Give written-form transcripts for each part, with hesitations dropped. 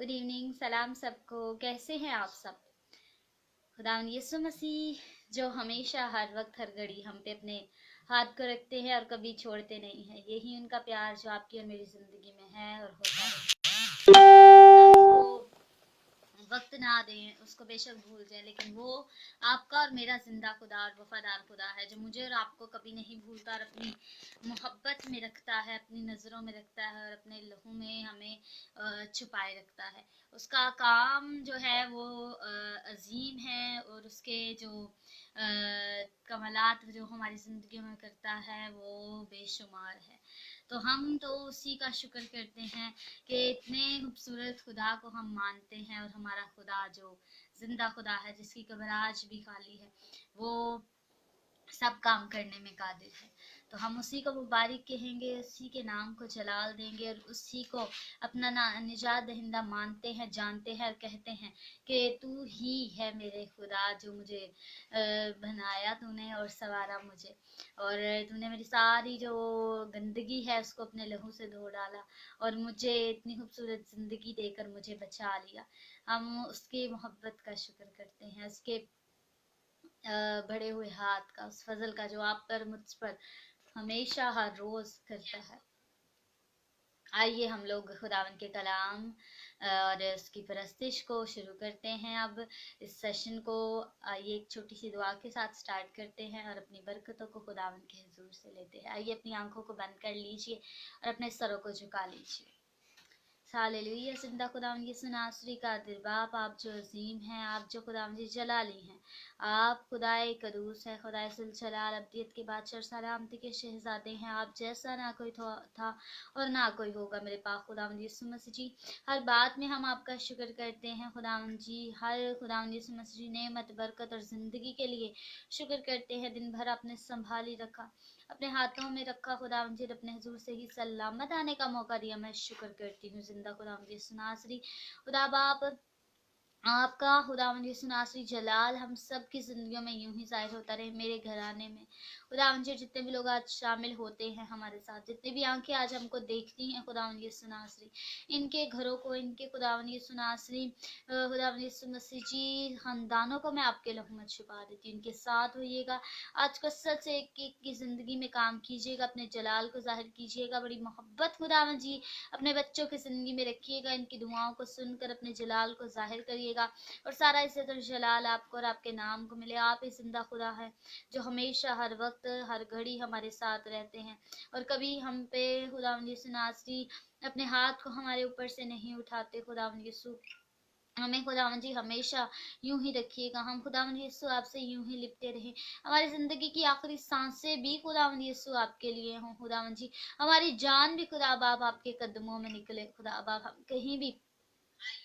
Good evening, सलाम सबको। कैसे हैं आप सब? खुदावंद यीशु मसीह जो हमेशा हर वक्त हर घड़ी हम पे अपने हाथ को रखते हैं और कभी छोड़ते नहीं हैं, यही उनका प्यार जो आपकी और मेरी जिंदगी में है और होता है। वक्त ना दें, उसको बेशक भूल जाए, लेकिन वो आपका और मेरा जिंदा खुदा और वफादार खुदा है जो मुझे और आपको कभी नहीं भूलता और अपनी मोहब्बत में रखता है, अपनी नज़रों में रखता है और अपने लहू में हमें छुपाए रखता है। उसका काम जो है वो अजीम है और उसके जो कमालात जो हमारी ज़िंदगी में करता है वो बेशुमार है। तो हम तो उसी का शुक्र करते हैं कि इतने खूबसूरत खुदा को हम मानते हैं और हमारा खुदा जो जिंदा खुदा है, जिसकी कब्र आज भी खाली है, वो सब काम करने में कादिर है। तो हम उसी को मुबारक कहेंगे, उसी के नाम को जलाल देंगे और उसी को अपना निजात दहिंदा मानते हैं, जानते हैं और कहते हैं कि तू ही है मेरे खुदा जो मुझे बनाया तूने और संवारा मुझे, और तूने मेरी सारी जो गंदगी है उसको अपने लहू से धो डाला और मुझे इतनी खूबसूरत जिंदगी देकर मुझे बचा लिया। हम उसकी मोहब्बत का शुक्र करते हैं, उसके बढ़े हुए हाथ का, उस फजल का जो आप पर मुझ पर हमेशा हर रोज करता है। आइए हम लोग खुदावन के कलाम और उसकी परस्तिश को शुरू करते हैं। अब इस सेशन को आइए एक छोटी सी दुआ के साथ स्टार्ट करते हैं और अपनी बरकतों को खुदावन के हुजूर से लेते हैं। आइए अपनी आंखों को बंद कर लीजिए और अपने सरों को झुका लीजिए। हालेलुया। जिंदा खुदावंद यीशु नासरी का दिलबाप, आप जो अजीम हैं, आप जो खुदावंद जी जलाली हैं, आप खुदाए कदूस है, खुदाए सुलझलाल, अब्दियत के बादशाह, सलामती के शहजादे हैं। आप जैसा ना कोई था और ना कोई होगा मेरे पास खुदावंद यीशु मसीह जी। हर बात में हम आपका शुक्र करते हैं खुदावंद जी, हर खुदावंद यीशु मसीह जी नेमत बरकत और जिंदगी के लिए शुक्र करते हैं। दिन भर आपने संभाली रखा, अपने हाथों में रखा खुदावंद जी, अपने हुजूर से ही सलामत आने का मौका दिया। मैं शुक्र करती हूँ जिंदा खुदावंद यीशु नासरी। खुदा बाप, आपका खुदावंद यीशु नासरी जलाल हम सब की जिंदगियों में यूं ही जाहिर होता रहे। मेरे घराने में खुदावंद जी जितने भी लोग आज शामिल होते हैं हमारे साथ, जितने भी आंखें आज हमको देखती हैं खुदावंद यीशु नासरी, इनके घरों को, इनके खुदावंद यीशु नासरी खुदावंद यीशु मसीह जी खानदानों को मैं आपके लहू में छुपा देती हूँ। इनके साथ होइएगा आज का सच एक एक की जिंदगी में काम कीजिएगा, अपने जलाल को जाहिर कीजिएगा। बड़ी मोहब्बत खुदावंद जी अपने बच्चों की जिंदगी में रखिएगा, इनकी दुआओं को सुनकर अपने जलाल को जाहिर करिएगा और सारा इज्जत और जलाल आपको और आपके नाम को मिले। आप ही जिंदा खुदा है जो हमेशा हर वक्त हर घड़ी हमारे साथ रहते हैं और कभी हम पे खुदावंद यीशु नासरी अपने हाथ को हमारे ऊपर से नहीं उठाते। खुदावंद यीशु हमें खुदावंद जी हमेशा यूं ही रखिएगा, हम खुदावंद यीशु आपसे यूं ही लिपटे रहे। हमारी जिंदगी की आखिरी सांसें भी खुदावंद यीशु आपके लिए हों खुदावंद जी, हमारी जान भी खुदा बाप आपके कदमों में निकले। खुदा बाप हम कहीं भी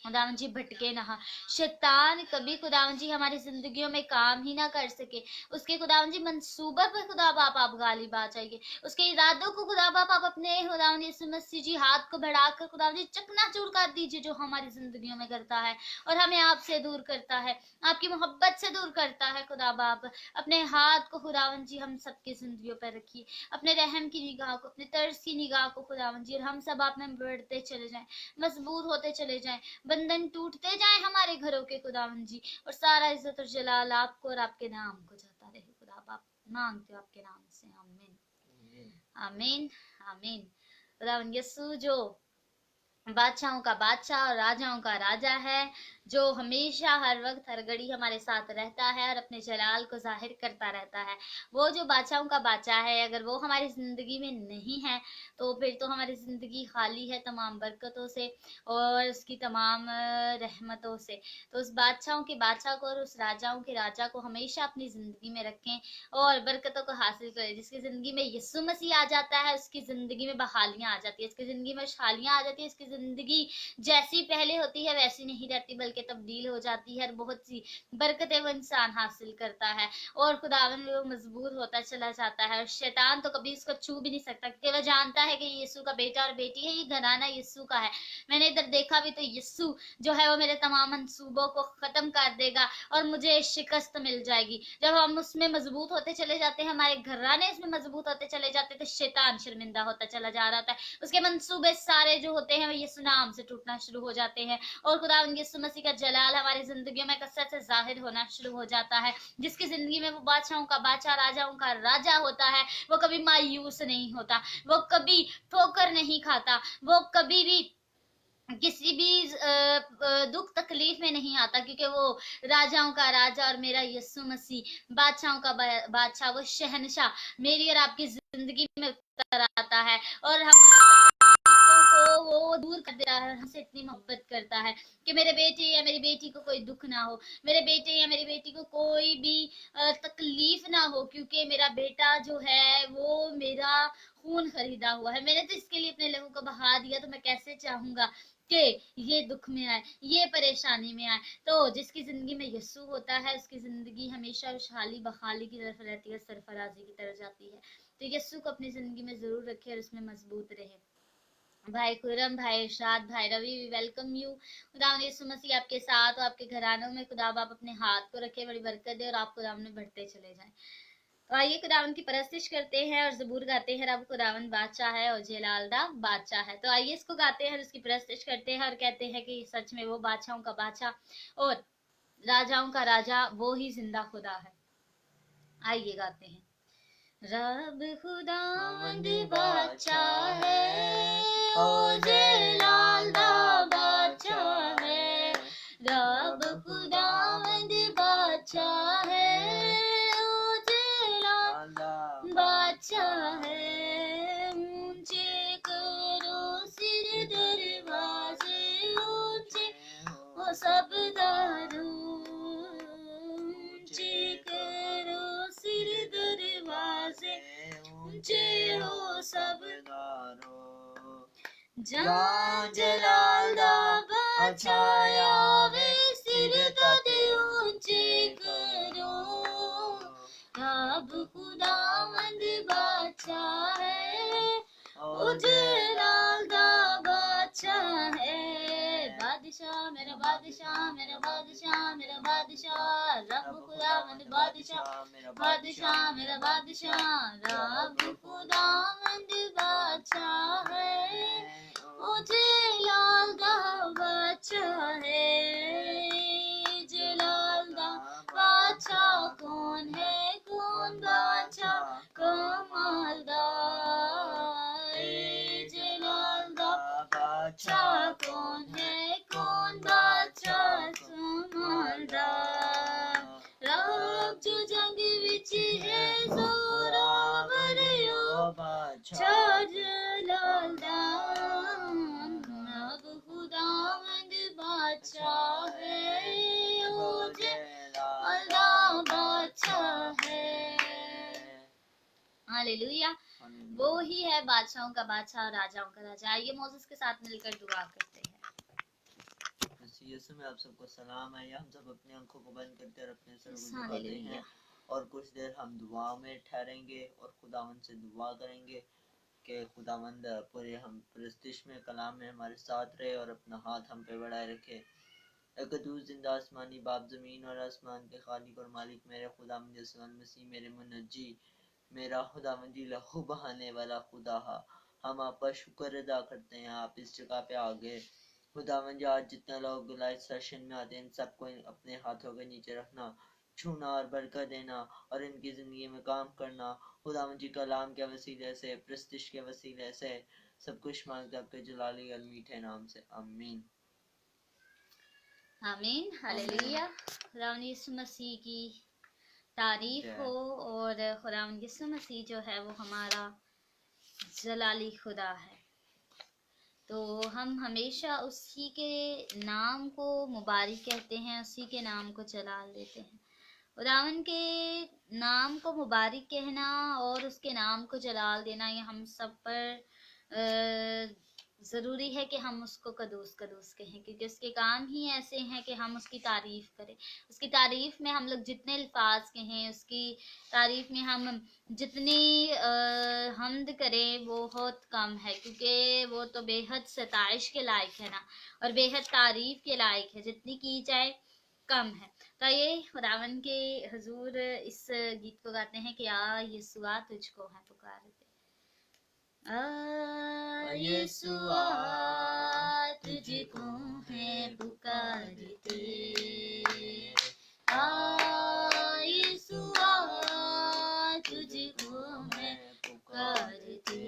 खुदावंद जी भटके ना, शैतान कभी खुदावंद जी हमारी जिंदगियों में काम ही ना कर सके। उसके खुदावंद जी मंसूबा पर खुदा बाप आप गालिब आ जाइए, उसके इरादों को खुदा बाप आप अपने खुदावंद यीशु मसीह जी हाथ को बढ़ाकर खुदावंद जी चकनाचूर कर दीजिए, जो हमारी जिंदगियों में करता है और हमें आपसे दूर करता है, आपकी मोहब्बत से दूर करता है। खुदा बाप अपने हाथ को खुदावंद जी हम सबकी जिंदगियों पर रखिए, अपने रहम की निगाह को, अपने तरस की निगाह को खुदावंद जी, और हम सब आप में बढ़ते चले जाएं, मजबूत होते चले जाएं, बंधन टूटते जाए हमारे घरों के खुदावंद जी, और सारा इज्जत और जलाल आपको और आपके नाम को जाता रहे। खुदा बाप मांगते हो आपके नाम से, आमीन आमीन आमीन। खुदावंद यीशु जो बादशाहों का बादशाह और राजाओं का राजा है, जो हमेशा हर वक्त हर घड़ी हमारे साथ रहता है और अपने जलाल को जाहिर करता रहता है, वो जो बादशाहों का बादशाह है, अगर वो हमारी जिंदगी में नहीं है तो फिर तो हमारी जिंदगी खाली है तमाम बरकतों से और उसकी तमाम रहमतों से। तो उस बादशाहों के बादशाह को और उस राजाओं के राजा को हमेशा अपनी जिंदगी में रखें और बरकतों को हासिल करें। जिसकी जिंदगी में यीशु मसीह आ जाता है, उसकी जिंदगी में बहालियां आ जाती है, उसकी जिंदगी में खुशहालियां आ जाती है, उसकी जिंदगी जैसी पहले होती है वैसी नहीं रहती, बल्कि तब्दील हो जाती है। बहुत सी बरकतें वो इंसान हासिल करता है और खुदावन वो मजबूत होता चला जाता है, और शैतान तो कभी इसको छू भी नहीं सकता, क्योंकि वह जानता है कि यीशु का बेटा और बेटी है, ये घराना यीशु का है। मैंने इधर देखा भी तो यीशु जो है वो मेरे तमाम मंसूबों को खत्म कर देगा और मुझे शिकस्त मिल जाएगी। जब हम उसमें मजबूत होते चले जाते हैं, हमारे घराने इसमें मजबूत होते चले जाते हैं, तो शैतान शर्मिंदा होता चला जा रहा था। उसके मंसूबे सारे जो होते हैं वो यीशु नाम से टूटना शुरू हो जाते हैं और खुदावंद यीशु मसीह का जलाल हमारी जिंदगी में कसरत से जाहिर होना शुरू हो जाता है। जिसकी जिंदगी में वो बादशाहों का बादशाह, राजाओं का राजा होता है, वो कभी मायूस नहीं होता, वो कभी ठोकर नहीं खाता, वो कभी भी किसी भी दुख तकलीफ में नहीं आता, क्योंकि वो राजाओं का राजा और मेरा यीशु मसीह बादशाहों का बादशाह, वो शहनशाह मेरी और आपकी जिंदगी में उतर आता है और हमारे तकलीफों को वो दूर कर देता है। हमसे इतनी मोहब्बत करता है कि मेरे बेटे या मेरी बेटी को कोई दुख ना हो, मेरे बेटे या मेरी बेटी को कोई भी तकलीफ ना हो, क्योंकि मेरा बेटा जो है वो मेरा खून खरीदा हुआ है। मैंने तो इसके लिए अपने लहू को बहा दिया, तो मैं कैसे चाहूंगा कि ये दुख में आए, ये परेशानी में आए। तो जिसकी जिंदगी में यीशु होता है उसकी जिंदगी हमेशा खुशहाली बहाली की तरफ रहती है, सरफराजी की तरफ जाती है। तो यीशु को अपनी जिंदगी में जरूर रखे और उसमें मजबूत रहे। भाई खुरम, भाई इरशाद, भाई रवि, वी वेलकम यू। खुदा यीशु मसीह आपके साथ और आपके घरानों में खुदा आप अपने हाथ को रखे, बड़ी बरकत दे और आप खुदा में बढ़ते चले जाएं। तो आइए खुदावन की परस्तिश करते हैं और जबूर गाते हैं। रब खुदावन बादशाह है और जेलालदा बादशाह है। तो आइए इसको गाते हैं और उसकी परस्तिश करते हैं और कहते हैं कि सच में वो बादशाहों का बादशाह और राजाओं का राजा वो ही जिंदा खुदा है। आइए गाते हैं। रब खुदावंद बादशाह है, ओ जेलालदा बादशाह है। रब खुदावंद बादशाह है, बादशाह है। ऊंचे करो सिर दरवाजे ऊंचे, वो सब दारू। ऊंचे करो सिर दरवाजे ऊंचे हो सब दारू। जहाँ जलालदा बादशाह आवे सिर दादे ऊंचे करो। रब खुदावंद बादशाह है, ओ जेलालदा बादशाह है। बादशाह मेरा बादशाह, मेरा बादशाह, मेरा बादशाह। रब खुदावंद बादशाह, बादशाह मेरा बादशाह। रब खुदावंद बादशाह है, ओ जेलालदा बादशाह है। जेलालदा बादशाह कौन है, कौन बादशाह कमालदार। जेलालदा बादशाह कौन है, कौन बादशाह कमालदार। रब जो जंग विच है जोरावर यो बादशाह जेलालदा। रब खुदावंद बादशाह है, ओ जेलालदा बादशाह है। हालेलुया। वो ही है बादशाहों का बादशाह, राजाओं का राजा। आइए मोसेस के साथ मिलकर दुआ करते हैं। यीशु में आप सबको सलाम है। हम सब अपनी आंखों को बंद करते और अपने सर को झुकाते हैं और कुछ देर हम दुआ में ठहरेंगे और खुदावंद से दुआ करेंगे कि खुदावंद पूरे हम परस्तिश में कलाम में हमारे साथ रहे और अपना हाथ हम पे बढ़ाए रखे। कदूस जिंदा आसमानी बाप, ज़मीन और आसमान के खालिक और मालिक, मेरे खुदावंद यीशु मसीह, मेरे मुनज्जी, मेरा खुदावंदी लहू बहाने वाला खुदा, हम आपका शुक्र अदा करते हैं। आप इस जगह पे आ गए खुदावंद। आज जितने लोग लाइव सेशन में आते हैं इन सबको अपने हाथों के नीचे रखना, छूना और बरकत देना और इनकी ज़िंदगी में काम करना। खुदावंद जी कलाम के वसीले से, प्रस्तिश के वसीले से सब कुछ मांगते आपके जलाली और मीठे नाम से, आमीन आमीन। हालेलुया। खुदावंद यीशु मसीह की तारीफ हो और खुदावंद यीशु मसीह जो है वो हमारा जलाली खुदा है। तो हम हमेशा उसी के नाम को मुबारक कहते हैं, उसी के नाम को जलाल देते हैं। खुदावन के नाम को मुबारक कहना और उसके नाम को जलाल देना ये हम सब पर ज़रूरी है कि हम उसको कदूस कदूस कहें, क्योंकि उसके काम ही ऐसे हैं कि हम उसकी तारीफ़ करें। उसकी तारीफ़ में हम लोग जितने अल्फाज कहें, उसकी तारीफ़ में हम जितनी हम्द करें वो बहुत कम है, क्योंकि वो तो बेहद सताइश के लायक है ना, और बेहद तारीफ़ के लायक है, जितनी की जाए कम है। तो ये खुदावन के हुजूर इस गीत को गाते हैं कि आ यीशुआ तुझको है पुकारते। यीशुआ तुझको है पुकारते, यीशुआ तुझको है पुकारते।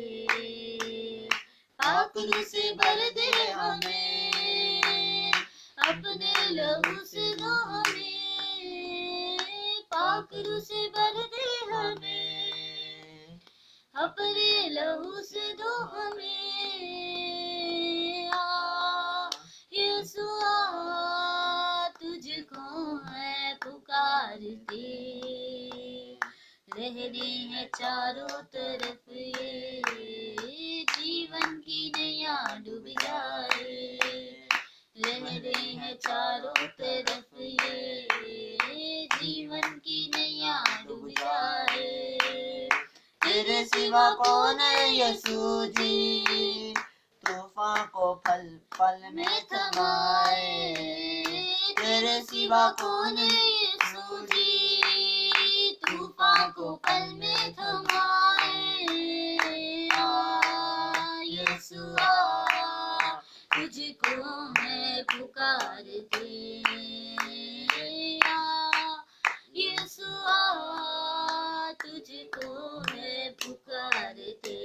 पाखरू से भर दे हमें, अपने लहू से धो हमें, पाखरू से भर दे हमें, अपने लहू से धो हमें। यीशुआ तुझको है पुकारते, रहने हैं चारों तरफ ये जीवन की नैया डूब जाए, लहरें हैं चारों तरफ ये जीवन की नैया डूब जाए। तेरे सिवा कौन है यीशु जी, तूफान को पल पल में थमाए। तेरे सिवा कौन है यीशु जी, तूफान को पल में थमाए। यीशुआ तुझको मैं पुकारते, यीशुआ तुझको मैं पुकारते।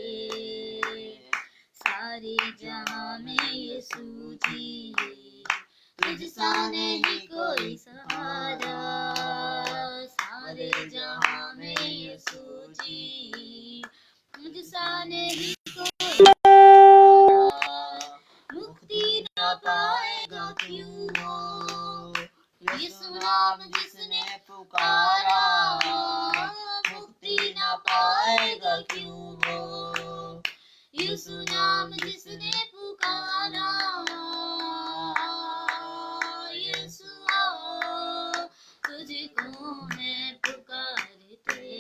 सारे जहां में यीशु जी, तुझसा नहीं कोई सहारा। सारे जहां में यीशु जी, तुझसा नहीं कोई मुक्ति न पाएगा क्यों वो, यीशु नाम जिसने पुकारा, मुक्ति न पाएगा क्यों वो, यीशु नाम जिसने पुकारा। यीशुआ तुझको मैं पुकारते,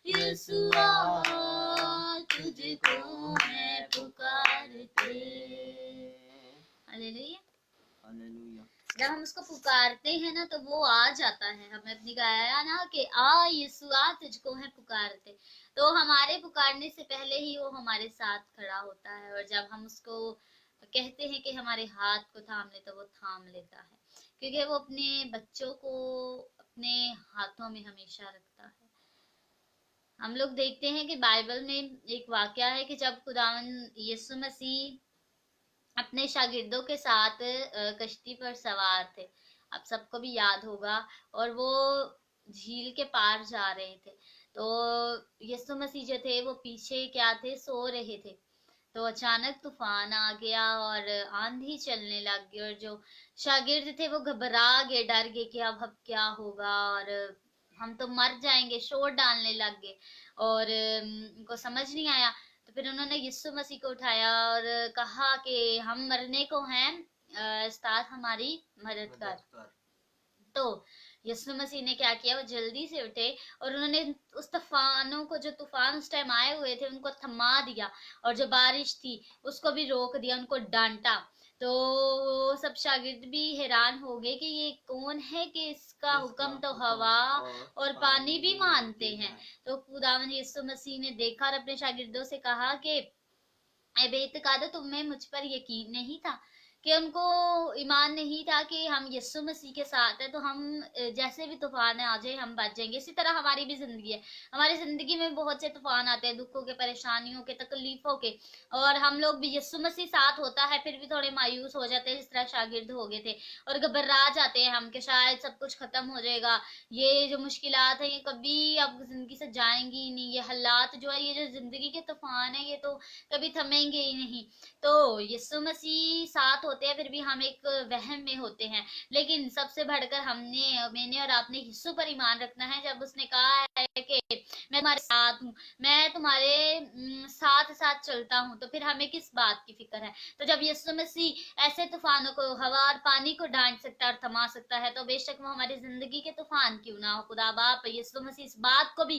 यीशुआ तुझको मैं पुकारते। हालेलुया। हालेलुया। जब हम उसको पुकारते हैं ना तो वो आ जाता है। हमने अपनी गाया ना कि आ यीशुआ तुझको है पुकारते, तो हमारे पुकारने से पहले ही वो हमारे साथ खड़ा होता है। और जब हम उसको कहते हैं कि हमारे हाथ को थाम ले, तो वो थाम लेता है, क्योंकि वो अपने बच्चों को अपने हाथों में हमेशा रखता है। हम लोग देखते हैं कि बाइबल में एक वाकया है कि जब खुदावंद यीशु मसीह अपने शागिर्दों के साथ कश्ती पर सवार थे, आप सबको भी याद होगा, और वो झील के पार जा रहे थे, तो यीशु मसीह जो थे वो पीछे क्या थे, सो रहे थे। तो अचानक तूफान आ गया और आंधी चलने लग गई, और जो शागिर्द थे वो घबरा गए, डर गए कि अब क्या होगा, और हम तो मर जाएंगे, शोर डालने लग गए, और उनको समझ नहीं आया। तो फिर उन्होंने यीशु मसीह को उठाया और कहा कि हम मरने को हैं, उस्ताद हमारी मदद कर। तो यीशु मसीह ने क्या किया, वो जल्दी से उठे और उन्होंने उस तूफानों को, जो तूफान उस टाइम आए हुए थे, उनको थमा दिया, और जो बारिश थी उसको भी रोक दिया, उनको डांटा। तो सब शागिर्द भी हैरान हो गए कि ये कौन है कि इसका हुक्म तो हवा और पानी भी मानते हैं। तो खुदावंद यीशु मसीह ने देखा और अपने शागिर्दों से कहा कि ए बेतकादो, तुम्हें मुझ पर यकीन नहीं था, कि उनको ईमान नहीं था कि हम यीशु मसीह के साथ हैं, तो हम जैसे भी तूफान आ जाए हम बच जाएंगे। इसी तरह हमारी भी जिंदगी है। हमारी जिंदगी में बहुत से तूफान आते हैं, दुखों के, परेशानियों के, तकलीफों के, और हम लोग भी, यीशु मसीह साथ होता है, फिर भी थोड़े मायूस हो जाते हैं, जिस तरह शागिर्द हो गए थे, और घबरा जाते हैं हम कि शायद सब कुछ खत्म हो जाएगा, ये जो मुश्किलात है ये कभी अब जिंदगी से जाएंगी ही नहीं, ये हालात जो है, ये जो जिंदगी के तूफान है, ये तो कभी थमेंगे ही नहीं। तो यीशु मसीह साथ होते हैं, फिर भी हम एक वहम में होते हैं, लेकिन सबसे बढ़कर मैंने और आपने यीशु पर ईमान रखना है। जब उसने कहा है कि मैं तुम्हारे साथ हूँ, मैं तुम्हारे साथ साथ चलता हूँ, तो फिर हमें किस बात की फिक्र है। तो जब यीशु मसीह ऐसे तूफानों को, हवा और पानी को डांट सकता है और थमा सकता है, तो बेशक वो हमारी जिंदगी के तूफान क्यों ना हो, खुदा बाप यीशु मसीह इस बात को भी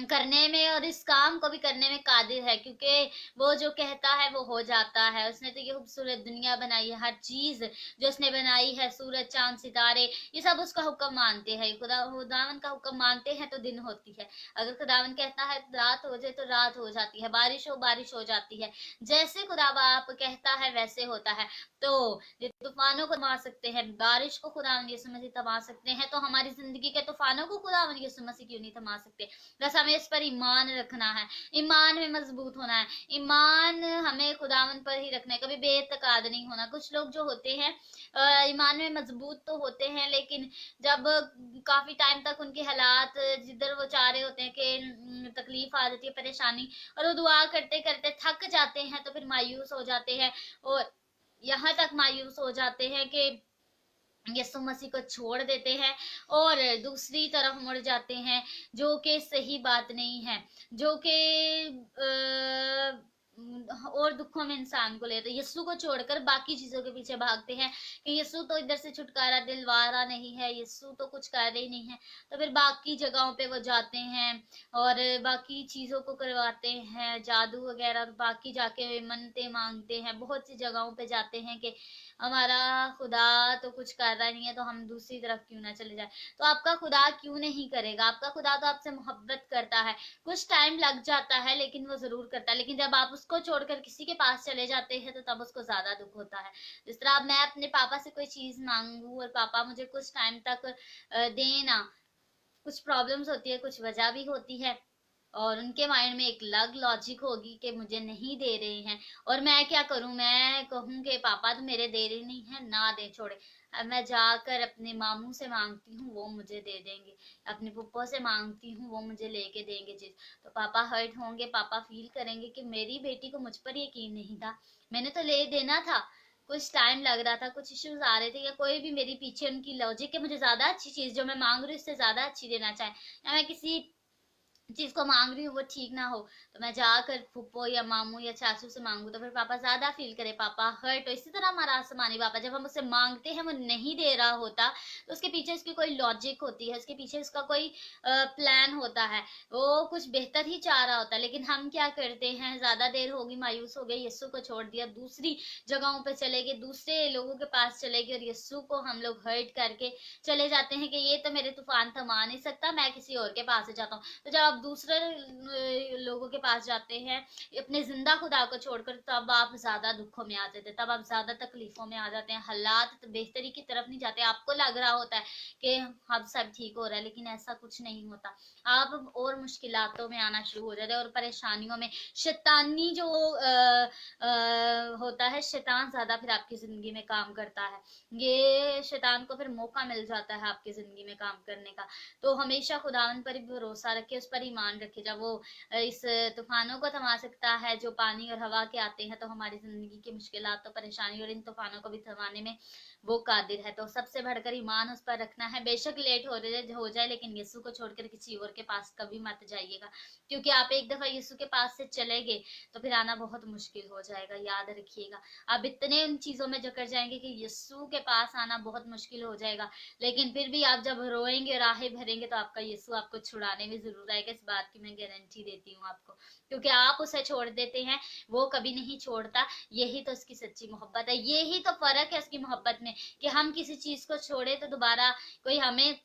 करने में और इस काम को भी करने में कादिर है, क्योंकि वो जो कहता है वो हो जाता है। उसने तो ये खूबसूरत दुनिया बनाई है, हर चीज जो उसने बनाई है, सूरज चांद सितारे, ये सब उसका हुक्म मानते हैं। खुदावन का हुक्म मानते हैं तो दिन होती है। अगर खुदावन कहता है रात हो जाए तो रात हो जाती है, बारिश हो जाती है। जैसे खुदा बाप कहता है वैसे होता है। तो ये तूफानों को थमा सकते हैं, बारिश को खुदावन यीशु मसीह थमा सकते हैं, तो हमारी जिंदगी के तूफानों को खुदावन यीशु मसीह क्यों नहीं थमा सकते। बस हमें इस पर ईमान रखना है, ईमान में मजबूत होना है, ईमान हमें खुदावन पर ही रखना है, कभी बेतकाद नहीं होना। कुछ लोग जो होते हैं ईमान में मजबूत तो होते हैं, लेकिन जब काफी टाइम तक उनके हालात जिधर वो चाह रहे होते हैं कि तकलीफ आ जाती है, परेशानी, और वो दुआ करते करते थक जाते हैं, तो फिर मायूस हो जाते हैं, और यहाँ तक मायूस हो जाते हैं कि यीशु मसीह को छोड़ देते हैं और दूसरी तरफ मुड़ जाते हैं, जो कि सही बात नहीं है, जो कि और दुखों में इंसान को लेते हैं। यीशु को छोड़कर बाकी चीजों के पीछे भागते हैं कि यीशु तो इधर से छुटकारा दिलवा रहा नहीं है, यीशु तो कुछ कर रही नहीं है, तो फिर बाकी जगहों पे वो जाते हैं और बाकी चीजों को करवाते हैं, जादू वगैरह, बाकी जाके मन्नतें मांगते हैं, बहुत सी जगहों पे जाते हैं कि हमारा खुदा तो कुछ कर रहा नहीं है, तो हम दूसरी तरफ क्यों ना चले जाए। तो आपका खुदा क्यों नहीं करेगा, आपका खुदा तो आपसे मोहब्बत करता है। कुछ टाइम लग जाता है लेकिन वो जरूर करता है, लेकिन जब आप उसको छोड़कर किसी के पास चले जाते हैं तो तब उसको ज्यादा दुख होता है। जिस तरह अब मैं अपने पापा से कोई चीज मांगू और पापा मुझे कुछ टाइम तक देना, कुछ प्रॉब्लम्स होती है, कुछ वजह भी होती है, और उनके माइंड में एक अलग लॉजिक होगी कि मुझे नहीं दे रहे हैं, और मैं क्या करूं, मैं कहूं कि पापा तो मेरे दे रहे नहीं है, ना दे छोड़े। अब मैं जाकर अपने मामू से मांगती हूँ, वो मुझे दे देंगे, अपने पुप्पो से मांगती हूँ, वो मुझे लेके देंगे चीज, तो पापा हर्ट होंगे, पापा फील करेंगे कि मेरी बेटी को मुझ पर यकीन नहीं था, मैंने तो ले देना था, कुछ टाइम लग रहा था, कुछ इश्यूज आ रहे थे, या कोई भी मेरी पीछे उनकी लॉजिक है, मुझे ज्यादा अच्छी चीज जो मैं मांग रही हूँ उससे ज्यादा अच्छी देना चाहे, या मैं किसी चीज को मांग रही हूँ वो ठीक ना हो, तो मैं जाकर फूफो या मामू या चाचू से मांगू, तो फिर पापा ज्यादा फील करे, पापा हर्ट हो। इसी तरह हमारा आसमानी पापा जब हम उससे मांगते हैं वो नहीं दे रहा होता, तो उसके पीछे उसकी कोई लॉजिक होती है, उसके पीछे उसका कोई प्लान होता है, वो कुछ बेहतर ही चाह रहा होता है। लेकिन हम क्या करते हैं, ज्यादा देर होगी, मायूस हो गए, यस्सु को छोड़ दिया, दूसरी जगहों पर चले गए, दूसरे लोगों के पास चले गए, और यस्सु को हम लोग हर्ट करके चले जाते हैं कि ये तो मेरे तूफान थमा नहीं सकता, मैं किसी और के पास जाता हूँ। तो जब आप दूसरे लोगों के पास जाते हैं अपने जिंदा खुदा को छोड़कर, तब आप ज्यादा दुखों में आ जाते हैं, तब आप ज्यादा तकलीफों में आ जाते हैं, हालात तो बेहतरी की तरफ नहीं जाते, आपको लग रहा होता है कि अब सब ठीक हो रहा है, लेकिन ऐसा कुछ नहीं होता। आप और मुश्किलातों में आना शुरू हो जाते हैं और परेशानियों में। शैतानी जो होता है, शैतान ज्यादा फिर आपकी जिंदगी में काम करता है, ये शैतान को फिर मौका मिल जाता है आपकी जिंदगी में काम करने का। तो हमेशा खुदावन पर भरोसा रखे, उस पर ईमान रखे, जब वो इस तूफानों को थमा सकता है जो पानी और हवा के आते हैं, तो हमारी जिंदगी की मुश्किलात तो परेशानी और इन तूफानों को भी थमाने में वो कादिर है। तो सबसे बढ़कर ईमान उस पर रखना है, बेशक लेट हो जाए, लेकिन यीशु को छोड़कर किसी और के पास कभी मत जाइएगा, क्योंकि आप एक दफा यीशु के पास से चले गए तो फिर आना बहुत मुश्किल हो जाएगा, याद रखिएगा। आप इतने उन चीजों में जकड़ जाएंगे कि यीशु के पास आना बहुत मुश्किल हो जाएगा, लेकिन फिर भी आप जब रोएंगे और आहें भरेंगे तो आपका यीशु आपको छुड़ाने में जरूर आएगा, इस बात की मैं गारंटी देती हूँ आपको, क्योंकि आप उसे छोड़ देते हैं, वो कभी नहीं छोड़ता। यही तो उसकी सच्ची मोहब्बत है, यही तो फर्क है उसकी मोहब्बत में, कि हम किसी चीज को छोड़े तो दोबारा कोई हमें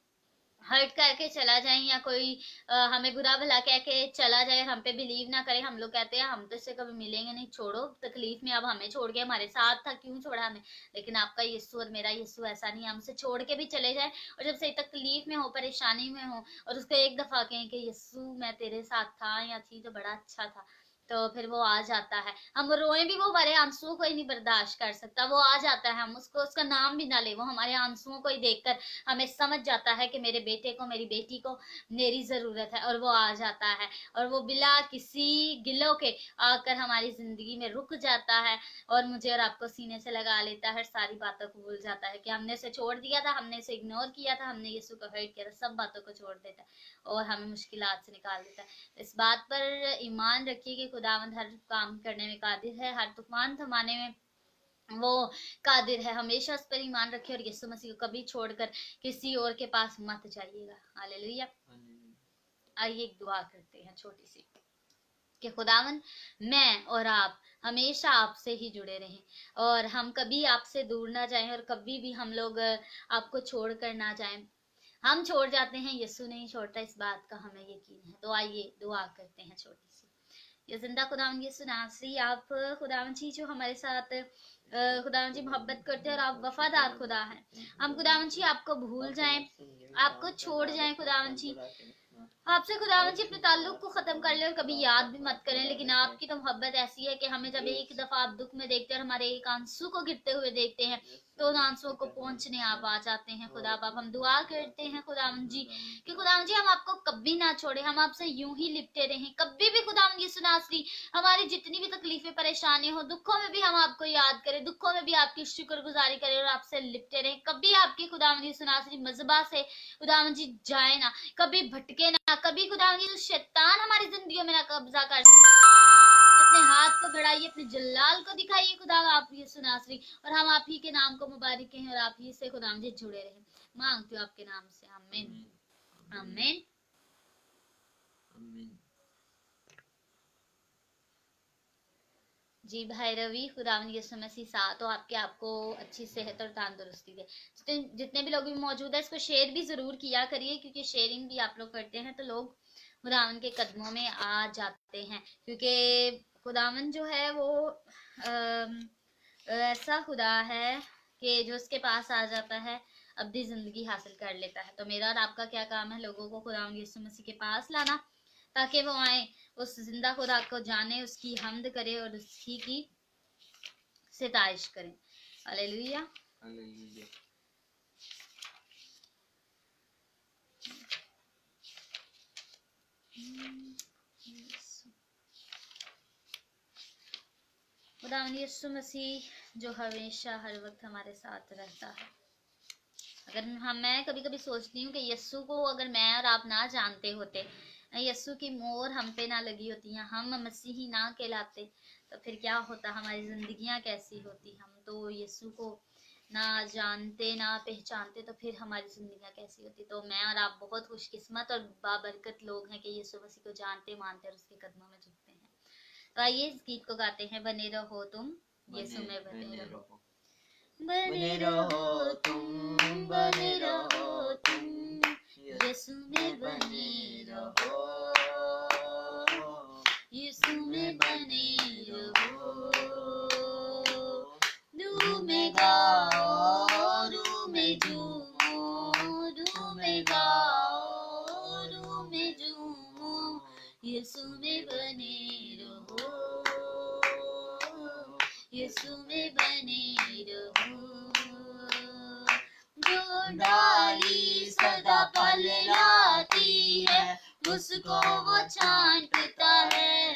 हर्ट करके चला जाए, या कोई हमें बुरा भला कह के चला जाए, हम पे बिलीव ना करे, हम लोग कहते हैं हम तो इससे कभी मिलेंगे नहीं, छोड़ो तकलीफ में, अब हमें छोड़ के हमारे साथ था, क्यों छोड़ा हमें। लेकिन आपका यीशु और मेरा यीशु ऐसा नहीं, हमसे छोड़ के भी चले जाए, और जब सही तकलीफ में हो, परेशानी में हो, और उसको एक दफा कहें कि यीशु मैं तेरे साथ था या थी तो बड़ा अच्छा था, तो फिर वो आ जाता है। हम रोए भी, वो हमारे आंसुओं को ही नहीं बर्दाश्त कर सकता, वो आ जाता है, हम उसको उसका नाम भी ना ले, वो हमारे आंसुओं को ही देखकर हमें समझ जाता है कि मेरे बेटे को, मेरी बेटी को मेरी जरूरत है, और वो आ जाता है, और वो बिला किसी गिलों के आकर हमारी जिंदगी में रुक जाता है, और मुझे और आपको सीने से लगा लेता है, सारी बातों को भूल जाता है कि हमने उसे छोड़ दिया था, हमने उसे इग्नोर किया था, हमने यीशु को हर्ट किया था, सब बातों को छोड़ देता है और हमें मुश्किलात से निकाल देता है। इस बात पर ईमान रखिए कि खुदावंद हर काम करने में कादिर है, हर तूफान थमाने में वो कादिर है। हमेशा उस पर ईमान रखिए और यीशु मसीह को कभी छोड़कर किसी और के पास मत जाइएगा। हालेलुया। आइए एक दुआ करते हैं छोटी सी, कि खुदावन मैं और आप हमेशा आपसे ही जुड़े रहें और हम कभी आपसे दूर ना जाएं और कभी भी हम लोग आपको छोड़ कर ना जाएं। हम छोड़ जाते हैं, यीशु नहीं छोड़ता, इस बात का हमें यकीन है। तो आइए दुआ करते हैं छोटी सी। ये जिंदा खुदावन यीशु नासरी, आप खुदावन जी जो हमारे साथ खुदावन जी मोहब्बत करते हैं और आप वफादार खुदा हैं। हम खुदावन जी आपको भूल जाएं, आपको छोड़ जाएं खुदावन जी, आपसे खुदावन जी अपने ताल्लुक को खत्म कर ले और कभी याद भी मत करें। लेकिन आपकी तो मोहब्बत ऐसी है कि हमें जब एक दफा आप दुख में देखते हैं और हमारे एक आंसू को गिरते हुए देखते हैं तो उन आंसुओं को पहुंचने आप आ जाते हैं। खुदा बाप हम दुआ करते हैं खुदावन जी कि खुदावन जी हम आपको कभी ना छोड़े, हम आपसे यूं ही लिपटे रहें। कभी भी खुदावन यीशु नासरी हमारी जितनी भी तकलीफें परेशानी हो, दुखों में भी हम आपको याद करें, दुखों में भी आपकी शुक्रगुजारी करें और आपसे लिपटे रहें। कभी आपकी खुदावन यीशु नासरी मजबा से खुदावन जी जाए ना, कभी भटके ना, कभी खुदावन जी शैतान हमारी जिंदगियों में ना कब्जा कर। अपने हाथ को बढ़ाइए, अपने जलाल को दिखाइए खुदा आप यीशु नासरी, और हम आप ही के नाम को मुबारक कहें और आप ही से खुदावन जी जुड़े रहें। मांगती हूँ आपके नाम से, आमीन आमीन आमीन। जी भाई रवि, खुदावन यीशु मसीह साथ हो आपके, आपको अच्छी सेहत और तंदुरुस्ती दे। जितने भी लोग भी मौजूद है इसको शेयर भी जरूर किया करिए, क्योंकि शेयरिंग भी आप लोग करते हैं तो लोग खुदावन के कदमों में आ जाते हैं। क्योंकि खुदावन जो है वो ऐसा खुदा है कि जो उसके पास आ जाता है अब्दी जिंदगी हासिल कर लेता है। तो मेरा और आपका क्या काम है, लोगों को खुदावन यीशु मसीह के पास लाना, ताकि वो आए, उस जिंदा खुदा को जाने, उसकी हम्द करे और उसकी की सिताइश करें। Hallelujah hallelujah. खुदावन यीशु मसीह जो हमेशा हर वक्त हमारे साथ रहता है। अगर मैं कभी कभी सोचती हूँ कि यीशु को अगर मैं और आप ना जानते होते, यीशु की मोहर हम पे ना लगी होती, हम मसीही ना कहलाते, तो फिर क्या होता, हमारी जिंदगियां कैसी होती। हम तो यीशु को ना जानते ना पहचानते, तो फिर हमारी जिंदगियां कैसी होती। तो मैं और आप बहुत खुशकिस्मत और बाबरकत लोग हैं कि यीशु मसीह को जानते मानते और उसके कदमों में झुकते हैं। तो आइए इस गीत को गाते हैं, बने रहो तुम यीशु में बने रहो, बने रहो तुम, बने रहो तुम यीशु में बने रहो, यीशु में बने रहो। रूह में गाओ, रूह में झूमो, रूह में गाओ, रूह में झूमो, यीशु में बने रहो, यीशु में बने रहो। जो डाली सदा फल लाती है, उसको वो छांटता है।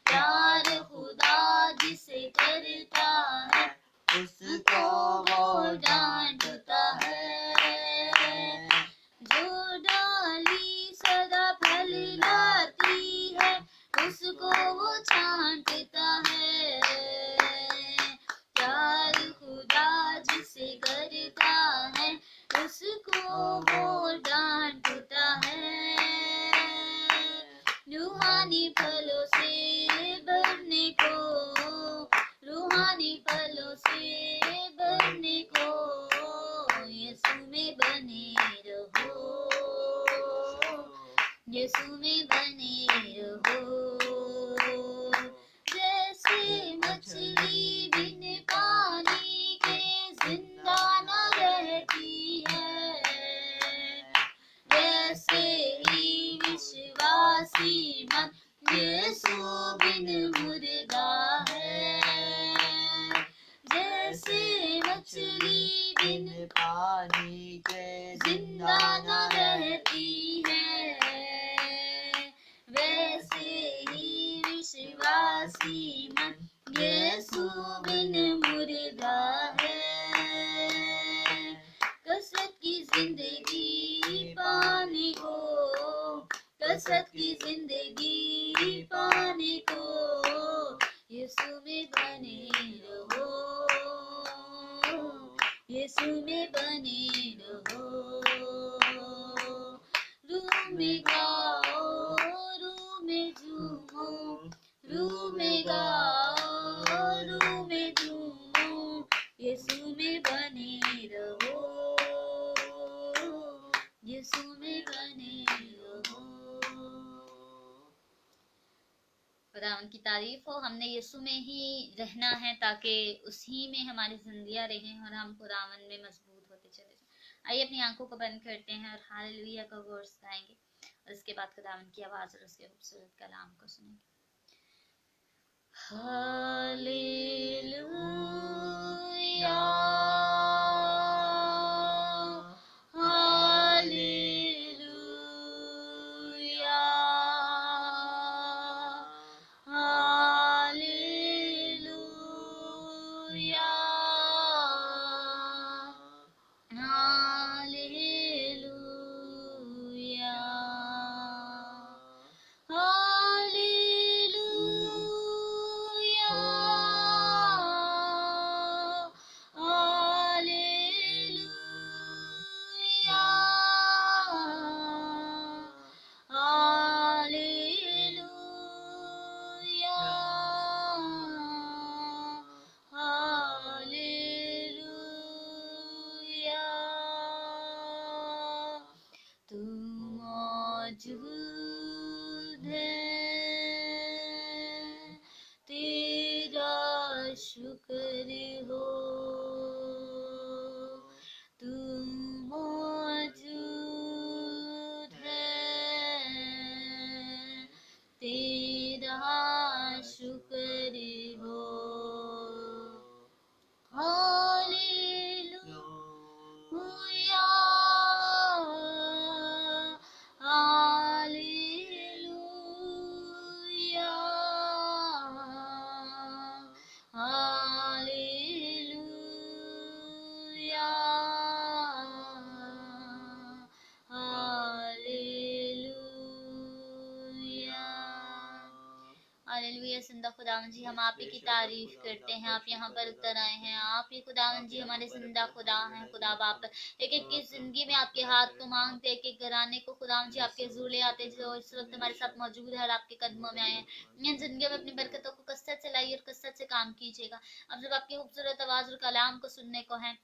प्यार खुदा जिसे करता है, उसको वो डांटता है। जो डाली सदा फल लाती है, उसको वो छांटता है। प्यार खुदा जिसे करता है, उसको वो डांटता है। रूहानी फलों से भरने को, रूहानी फलों से भरने को, यीशु में बने रहो, यीशु में बने रहो। जैसे मछली बिन पानी के जिंदा न रहती है, वैसे ही विश्वासी मन यीशु बिन मुर्दा है। जैसे मछली बिन पानी के जिंदा न रहती है, वैसे ही विश्वासी मन यीशु बिन मुर्दा है। कसरत की जिंदगी पाने को, कसरत की जिंदगी पाने को, यीशु में बने रहो, यीशु में बने रहो। रूह में में गाओ, रूह में झूमो, यीशु में बने रहो, यीशु में बने रहो। खुदावन की तारीफ हो। हमने यीशु में ही रहना है ताकि उसी में हमारी जिंदगियां रहें और हम खुदावन में मजबूत होते चले जाएं। आइए अपनी आंखों को बंद करते हैं और हालेलुया का कोर्स गाएंगे और इसके बाद खुदावन की आवाज और उसके खूबसूरत कलाम को सुनेंगे। हालेलुया, मौजूद है, तेरा शुक्र हो, तू मौजूद है, तेरा शुक्र हो। Hallelujah, hallelujah, hallelujah, hallelujah. Hallelujah. जिंदा खुदावन जी, हम आप ही की तारीफ करते हैं। आप यहाँ पर उतर आए हैं। आप ही खुदावन जी हमारे जिंदा खुदा हैं। खुदा बाप, एक एक की जिंदगी में आपके हाथ को मांगते, एक एक घराने को खुदावन जी आपके हजूर ले आते जो इस वक्त हमारे साथ मौजूद है और आपके कदमों में आए हैं। इन जिंदगी में अपनी बरकतों को कसरत से लाइए और कसरत से काम कीजिएगा। अब जब आपकी खूबसूरत आवाज और कलाम को सुनने को है,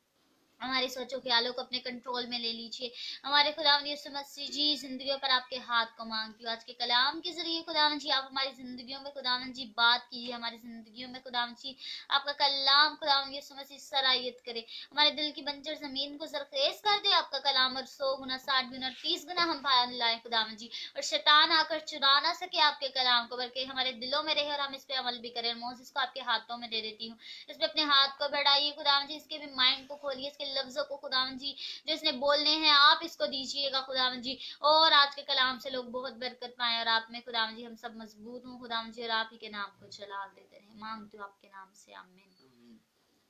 हमारी सोचों के आलोक अपने कंट्रोल में ले लीजिए। हमारे खुदावन यीशु मसीह जी जिंदगियों पर आपके हाथ को मांगती हूँ। आज के कलाम के जरिए खुदावन जी आप हमारी जिंदगियों में खुदावन जी बात कीजिए। हमारी जिंदगियों में खुदावन जी आपका कलाम खुदावन यीशु मसीह सराहियत करे। हमारे दिल की बंजर जमीन को जरखेज कर दे आपका कलाम, और 100 गुना 60 गुना 30 गुना हम पाया लाए खुदावन जी, और शैतान आकर चुरा ना सके आपके कलाम को, बल्कि हमारे दिलों में रहे और हम इस पे अमल भी करें। मोसेस को आपके हाथों में दे देती हूँ, इस पे अपने हाथ को बढ़ाइए खुदावन जी, इसके भी माइंड को खोलिए, इसके लफ्जों को खुदावन जी जो इसने बोलने हैं आप इसको दीजिएगा खुदावन जी, और आज के कलाम से लोग बहुत बरकत पाए और आप में खुदावन जी हम सब मजबूत हों खुदावन जी, और आप ही के नाम को जलाल देते रहे। मांगती हूँ आपके नाम से, आमीन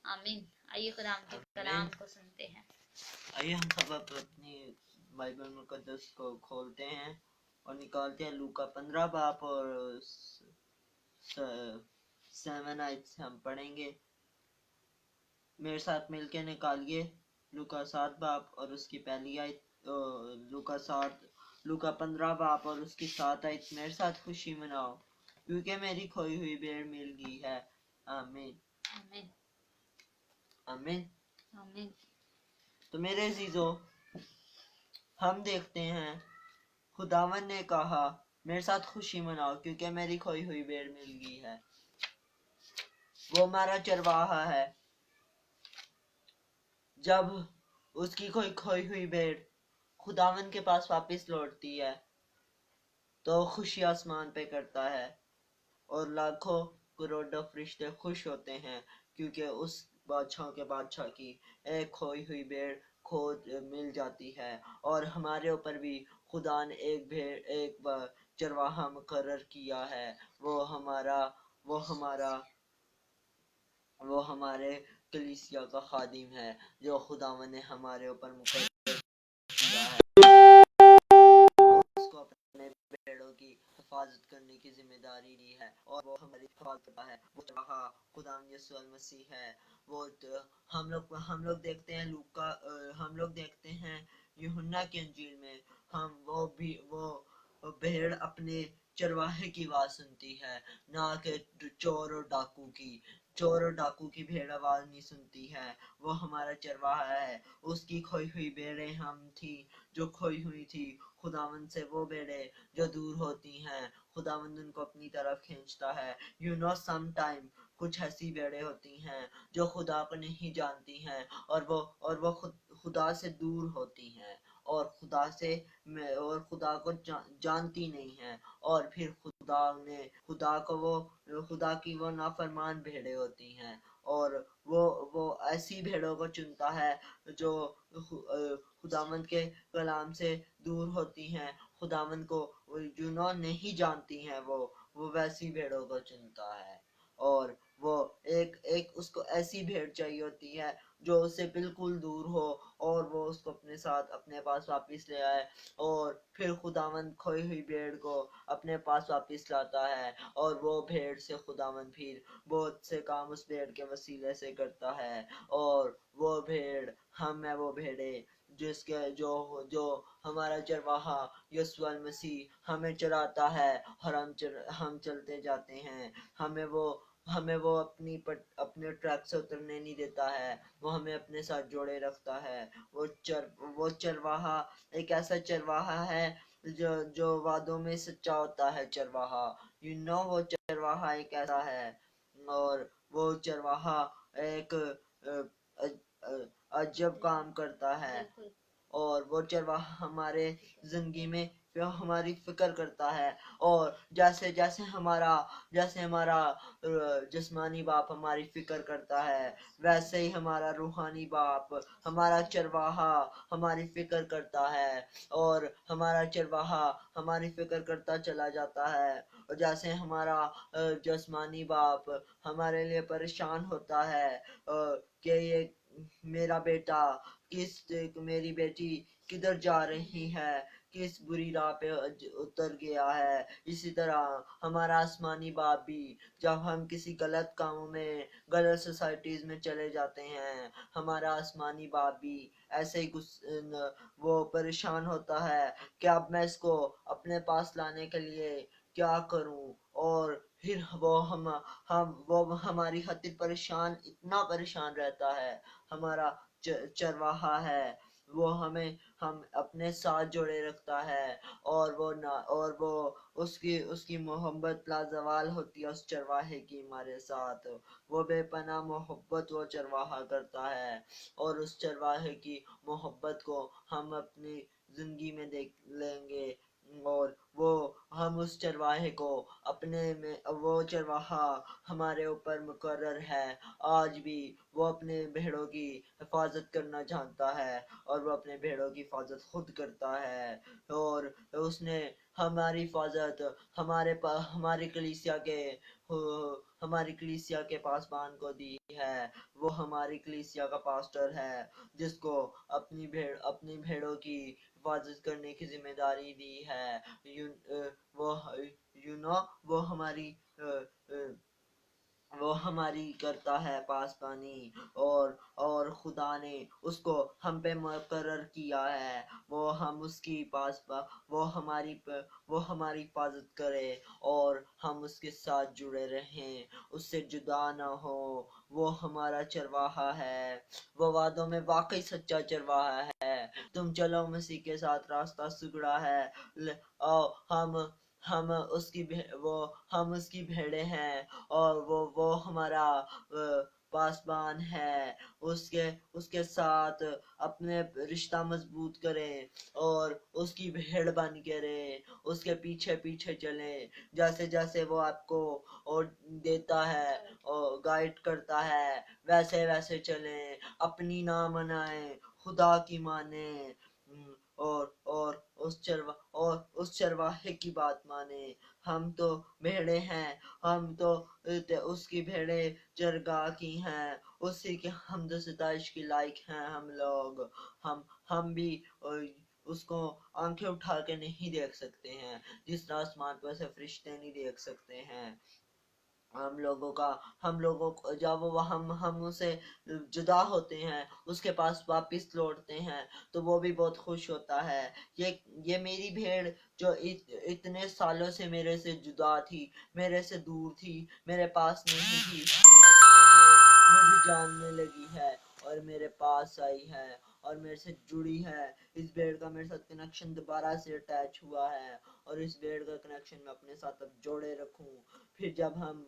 आमीन। आइए खुदावन के कलाम को सुनते हैं। आइए हम सब अपनी बाइबल मुकद्दस को खोलते हैं और निकालते हैं लूका 15 बाप और 7 आयत से हम पढ़ेंगे। मेरे साथ मिलके निकालिए लूका 7 बाप और उसकी पहली आयत, लूका 15 बाप और उसकी 7 आयत। मेरे साथ खुशी मनाओ क्योंकि मेरी खोई हुई भेड़ मिल गई है। आमीन आमीन आमीन आमीन। तो मेरे अजीजों, हम देखते हैं खुदावन ने कहा मेरे साथ खुशी मनाओ क्योंकि मेरी खोई हुई भेड़ मिल गई है। वो हमारा चरवाहा है। जब उसकी कोई खोई हुई भेड़ खुदावन के पास वापस लौटती है तो खुशी आसमान पे करता है और लाखों करोड़ों फरिश्ते खुश होते हैं क्योंकि उस बादशाह के बादशाह की एक खोई हुई भेड़ खोज मिल जाती है। और हमारे ऊपर भी खुदा ने एक चरवाहा मुकर्रर किया है। वो हमारे कलीसिया का खादिम है जो खुदावन ने हमारे ऊपर मुकर्रर किया है। उसको अपने भेड़ों की हिफाजत करने की जिम्मेदारी दी है और वो हमारी हिफाजत करता है। वो चरवाहा खुदावन यीशु मसीह है। वो हम लोग देखते हैं हम लोग देखते हैं यूहन्ना की इंजील में, हम वो भेड़ अपने चरवाहे की आवाज सुनती है, ना कि चोर और डाकू की। चोर और डाकू की भेड़ आवाज नहीं सुनती है, वो हमारा चरवाहा है। उसकी खोई हुई भेड़ें हम थी, जो खोई हुई थी खुदावंद से, वो भेड़ें जो दूर होती हैं, खुदावंद उनको अपनी तरफ खींचता है। यू नो समटाइम कुछ ऐसी भेड़ें होती हैं जो खुदा को नहीं जानती हैं, और वो खुदा से दूर होती हैं, और खुदा को जानती नहीं है, और फिर खुदा की वो नाफरमान भेड़ें होती हैं। और वो ऐसी भेड़ों को चुनता है जो खुदावंद के कलाम से दूर होती हैं, खुदावंद को नहीं जानती हैं, वो वैसी भेड़ों को चुनता है। और वो एक एक उसको ऐसी भेड़ चाहिए होती है जो उससे बिल्कुल दूर हो, और वो उसको अपने साथ अपने पास वापस ले आए, और फिर खुदावंद खोई हुई भेड़ को अपने पास वापस लाता है, और वो भेड़ से खुदावंद फिर बहुत से काम उस भेड़ के वसीले से करता है। और वो भेड़ हम है, वो भेड़े जिसके जो जो हमारा चरवाहा यीशु मसीह हमें चराता है, और हम चलते जाते हैं। हमें वो अपने ट्रैक से उतरने नहीं देता है, वो हमें अपने साथ जोड़े रखता है। वो चरवाहा एक ऐसा चरवाहा है जो वादों में सच्चा होता है। चरवाहा वो चरवाहा एक ऐसा है, और वो चरवाहा एक अजब काम करता है। और वो चरवाहा हमारे जिंदगी में जो हमारी फिक्र करता है, और जैसे हमारा जिस्मानी बाप हमारी फिक्र करता है, वैसे ही हमारा रूहानी बाप, हमारा चरवाहा हमारी फिक्र करता है। और हमारा चरवाहा हमारी फिक्र करता चला जाता है, और जैसे हमारा जिस्मानी बाप हमारे लिए परेशान होता है कि ये मेरा बेटा मेरी बेटी किधर जा रही है, किस बुरी राह पे उतर गया है। इसी तरह हमारा आसमानी बाप भी, जब हम किसी गलत कामों में, गलत सोसाइटीज में चले जाते हैं, हमारा आसमानी बाप भी ऐसे ही वो परेशान होता है कि अब मैं इसको अपने पास लाने के लिए क्या करूं। और फिर वो हमारी खातिर इतना परेशान रहता है। हमारा चरवाहा है, वो हम अपने साथ जोड़े रखता है, और वो उसकी मोहब्बत लाजवाल होती है उस चरवाहे की हमारे साथ। वो बेपनाह मोहब्बत वो चरवाहा करता है, और उस चरवाहे की मोहब्बत को हम अपनी जिंदगी में देख लेंगे। और हम उस चरवाहे को वो चरवाहा हमारे ऊपर मुकर्रर है आज भी। वो अपने भेड़ों की हिफाजत करना जानता है, और वो अपने भेड़ों की हिफाजत खुद करता है। और उसने हमारी हिफाजत हमारी कलीसिया के पासबान को दी है। वो हमारी कलीसिया का पास्टर है, जिसको अपनी भेड़ों की हिफाजत करने की जिम्मेदारी दी है। यू वो यू नो वो हमारी वो हमारी करता है पासबानी। और खुदा ने उसको हम पे मुकर्रर किया है, वो हमारी हिफाजत करे, और हम उसके साथ जुड़े रहें, उससे जुदा ना हो। वो हमारा चरवाहा है, वो वादों में वाकई सच्चा चरवाहा है। तुम चलो मसीह के साथ, रास्ता सुगड़ा है। आओ हम उसकी भेड़े हैं, और वो हमारा पासबान है। उसके साथ अपने रिश्ता मजबूत करें, और उसकी भेड़ बन के रहें, उसके पीछे पीछे चलें, जैसे जैसे वो आपको और देता है और गाइड करता है, वैसे वैसे चलें। अपनी ना मनाएं, खुदा की माने। और उस चरवाहे की बात माने। हम तो भेड़े हैं, हम तो उसकी भेड़े चरगाह की हैं, उसी के हमद सिताइश की लायक हैं हम लोग। हम भी उसको आंखें उठा के नहीं देख सकते हैं, जिस आसमान पर से फरिश्ते नहीं देख सकते हैं। हम लोगों को जब वो हम उसे जुदा होते हैं, उसके पास वापस लौटते हैं, तो वो भी बहुत खुश होता है। ये मेरी भेड़ जो इतने सालों से मेरे से जुदा थी, मेरे से दूर थी, मेरे पास नहीं थी, आज वो मुझे जानने लगी है और मेरे पास आई है और मेरे से जुड़ी है। इस भेड़ का मेरे साथ कनेक्शन दोबारा से अटैच हुआ है और इस भेड़ का कनेक्शन मैं अपने साथ अब जोड़े रखूं। फिर जब हम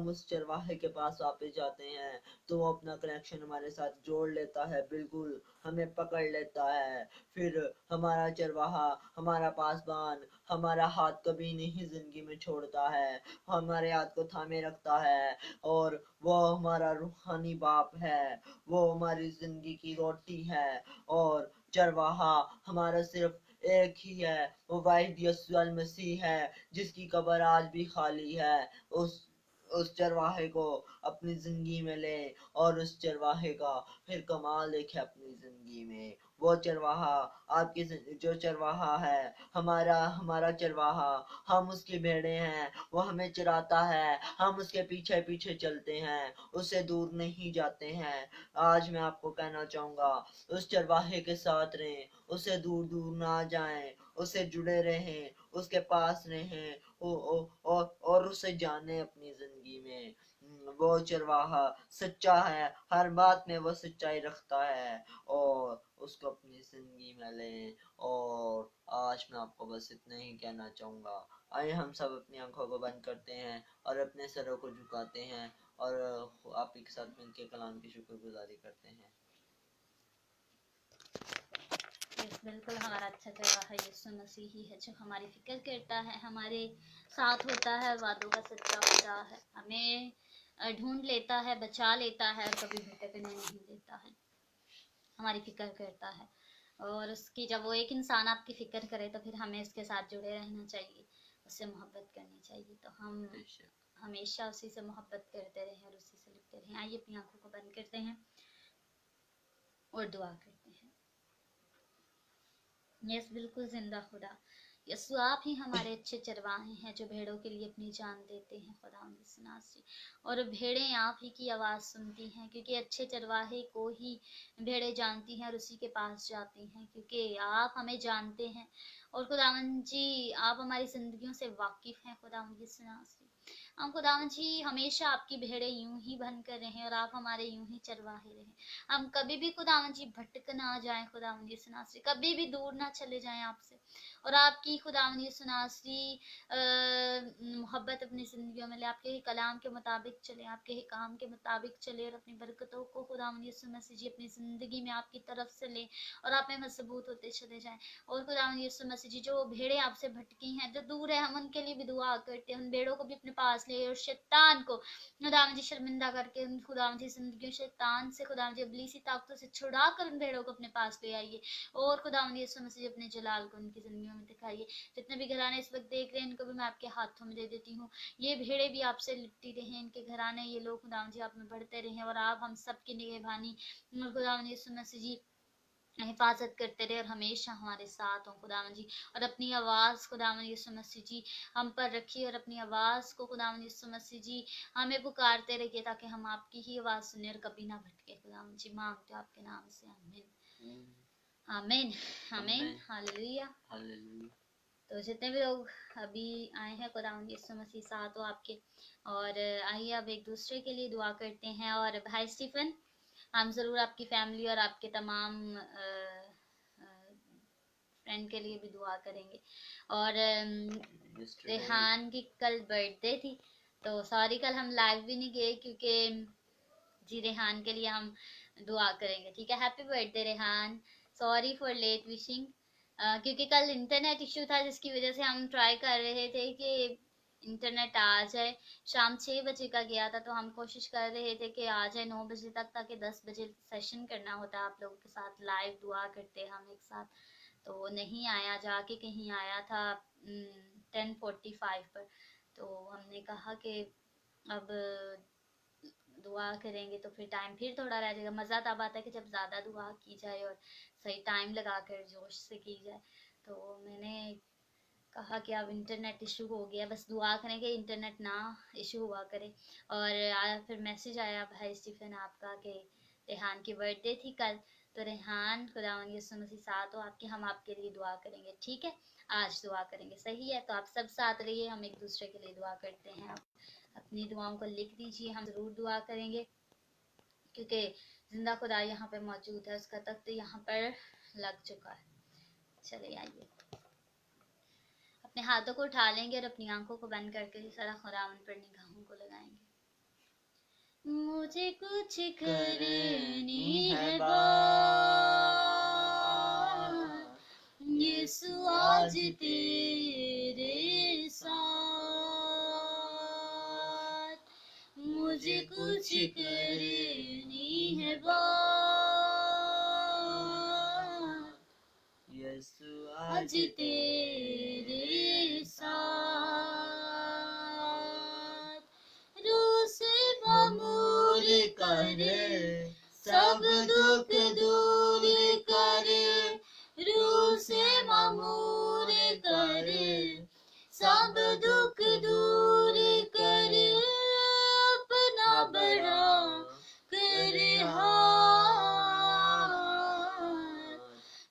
उस चरवाहे के पास वापस जाते हैं, तो वो अपना कनेक्शन हमारे साथ जोड़ लेता है, बिल्कुल हमें पकड़ लेता है। फिर हमारा चरवाहा, हमारा पासबान हमारा हाथ कभी नहीं जिंदगी में छोड़ता है, हमारे हाथ को थामे रखता है और वो हमारा रूहानी बाप है, वो हमारी जिंदगी की रोटी है। और चरवाहा हमारा सिर्फ एक ही है, वो वाहिद यस्सु अल मसीह है, जिसकी कब्र आज भी खाली है। उस उस चरवाहे को अपनी जिंदगी में ले और उस चरवाहे का फिर कमाल देखे अपनी जिंदगी में। वो चरवाहा आपकी जो चरवाहा है, हमारा हमारा चरवाहा, हम उसकी भेड़े हैं, वो हमें चराता है, हम उसके पीछे पीछे चलते हैं, उससे दूर नहीं जाते हैं। आज मैं आपको कहना चाहूंगा, उस चरवाहे के साथ रहें, उससे दूर दूर ना जाएं, उससे जुड़े रहें, उसके पास रहें और उसे जाने अपनी जिंदगी में। वो चरवाहा सच्चा है, हर बात में वो सच्चाई रखता है और उसको अपनी जिंदगी में लें। और आज मैं आपको बस इतना ही कहना चाहूंगा। आइए हम सब अपनी आंखों को बंद करते हैं और अपने सरों को झुकाते हैं और आप एक साथ मिलकर कलाम की शुक्रगुजारी करते हैं। बिल्कुल हमारा अच्छा चरवाहा यीशु मसीह ही है, जो हमारी फिक्र करता है, हमारे साथ होता है, वादों का सच्चा खुदा है, हमें ढूंढ लेता है, बचा लेता है, कभी भटकने नहीं देता है, हमारी फिक्र करता है। और उसकी जब वो एक इंसान आपकी फिक्र करे तो फिर हमें उसके साथ जुड़े रहना चाहिए, उससे मोहब्बत करनी चाहिए। तो हम हमेशा उसी से मोहब्बत करते रहें और उसी से लिपटे रहें। आइए अपनी आंखों को बंद करते हैं और दुआ करते हैं। यस बिल्कुल जिंदा खुदा, यस्सु आप ही हमारे अच्छे चरवाहे हैं, जो भेड़ों के लिए अपनी जान देते हैं खुदा से। और भेड़ें आप ही की आवाज़ सुनती हैं, क्योंकि अच्छे चरवाहे को ही भेड़ें जानती हैं और उसी के पास जाती हैं, क्योंकि आप हमें जानते हैं। और खुदावन जी आप हमारी जिंदगियों से वाकिफ़ हैं खुदावन से। हम खुदावन जी हमेशा आपकी भेड़ें यूं ही बन कर रहें और आप हमारे यूं ही चरवाहे रहें। हम कभी भी खुदावन जी भटक ना जाएं खुदावन यीशु नासरी, कभी भी दूर ना चले जाएं आपसे। और आपकी खुदावन यीशु नासरी मोहब्बत अपनी जिंदगियों में ले, आपके ही कलाम के मुताबिक चले, आपके ही काम के मुताबिक चले और अपनी बरकतों को खुदावन यीशु मसीह जी अपनी जिंदगी में आपकी तरफ से ले और आप में मजबूत होते चले जाएं। और खुदावन यीशु मसीह जी जो भेड़ें आपसे भटकी हैं, जो दूर है, हम उनके लिए भी दुआ करते हैं, उन भेड़ों को भी अपने पास ले और शैतान को खुदावन जी शर्मिंदा करके उन खुदावन जी जिंदगी शैतान से खुदावन जी इब्लीसी ताकतों से छुड़ा कर उन भेड़ों को अपने पास ले आइए। और खुदावन यीशु मसीह अपने जलाल को उनकी जिंदगियों में दिखाइए। जितने भी घराने इस वक्त देख रहे हैं, इनको भी मैं आपके हाथों में दे देती हूँ। ये भेड़े भी आपसे लिपटी रहे, इनके घराने, ये लोग खुदावन जी आप में बढ़ते रहे और आप हम सबकी निगहबानी खुदावन यीशु मसीह जी हिफाजत करते रहे और हमेशा हमारे साथ हो खुदावन जी। और अपनी आवाज़ खुदावन यीशु मसीह जी हम पर रखिए और अपनी आवाज़ को खुदावन यीशु मसीह जी हमें पुकारते रहिए, ताकि हम आपकी ही आवाज़ सुने और कभी ना भटके खुदावन जी। मांगते आपके नाम से, आमीन आमीन आमीन हालेलुया। तो जितने भी लोग अभी आए हैं खुदावन यीशु मसीह साथ हो आपके। और आइए अब एक दूसरे के लिए दुआ करते हैं। और भाई स्टीफन, हम ज़रूर आपकी फैमिली और आपके तमाम फ्रेंड के लिए भी दुआ करेंगे। और रेहान की कल बर्थडे थी, तो सॉरी कल हम लाइव भी नहीं गए, क्योंकि जी रेहान के लिए हम दुआ करेंगे, ठीक है। Happy birthday Rehan, sorry for late wishing, क्योंकि कल इंटरनेट इश्यू था, जिसकी वजह से हम ट्राई कर रहे थे कि इंटरनेट आ जाए। शाम 6 बजे का गया था, तो हम कोशिश कर रहे थे कि आ जाए 9 बजे तक, ताकि 10 बजे सेशन करना होता आप लोगों के साथ, लाइव दुआ करते हम एक साथ। तो नहीं आया, जाके कहीं आया था 10:45 पर। तो हमने कहा कि अब दुआ करेंगे तो फिर टाइम फिर थोड़ा रह जाएगा। मज़ा तब आता है कि जब ज़्यादा दुआ की जाए और सही टाइम लगा कर जोश से की जाए। तो मैंने कहा कि अब इंटरनेट इशू हो गया, बस दुआ करें कि इंटरनेट ना इशू हुआ करे। और फिर मैसेज आया भाई स्टीफन आपका कि रेहान की बर्थडे थी कल, तो रेहान खुदावन यीशु मसीह साथ हो आपके, हम आपके लिए दुआ करेंगे, ठीक है? आज दुआ करेंगे, सही है? तो आप सब साथ रहिए, हम एक दूसरे के लिए दुआ करते हैं। आप अपनी दुआओं को लिख दीजिए, हम ज़रूर दुआ करेंगे, क्योंकि जिंदा खुदा यहाँ पे मौजूद है, उसका तख्त यहाँ पर लग चुका है। चले आइए, अपने हाथों को उठा लेंगे और अपनी आंखों को बंद करके सारा खुदावन पर निगाहों को लगाएंगे। मुझे कुछ करनी है बात, यीशु आज तेरे साथ, मुझे कुछ करनी है बात, यीशु आज तेरे साथ, रूह से मामूर करे, सब दुख दूर करे, रूह से मामूर करे, सब दुख दूर करे, अपना बड़ा करे हाथ,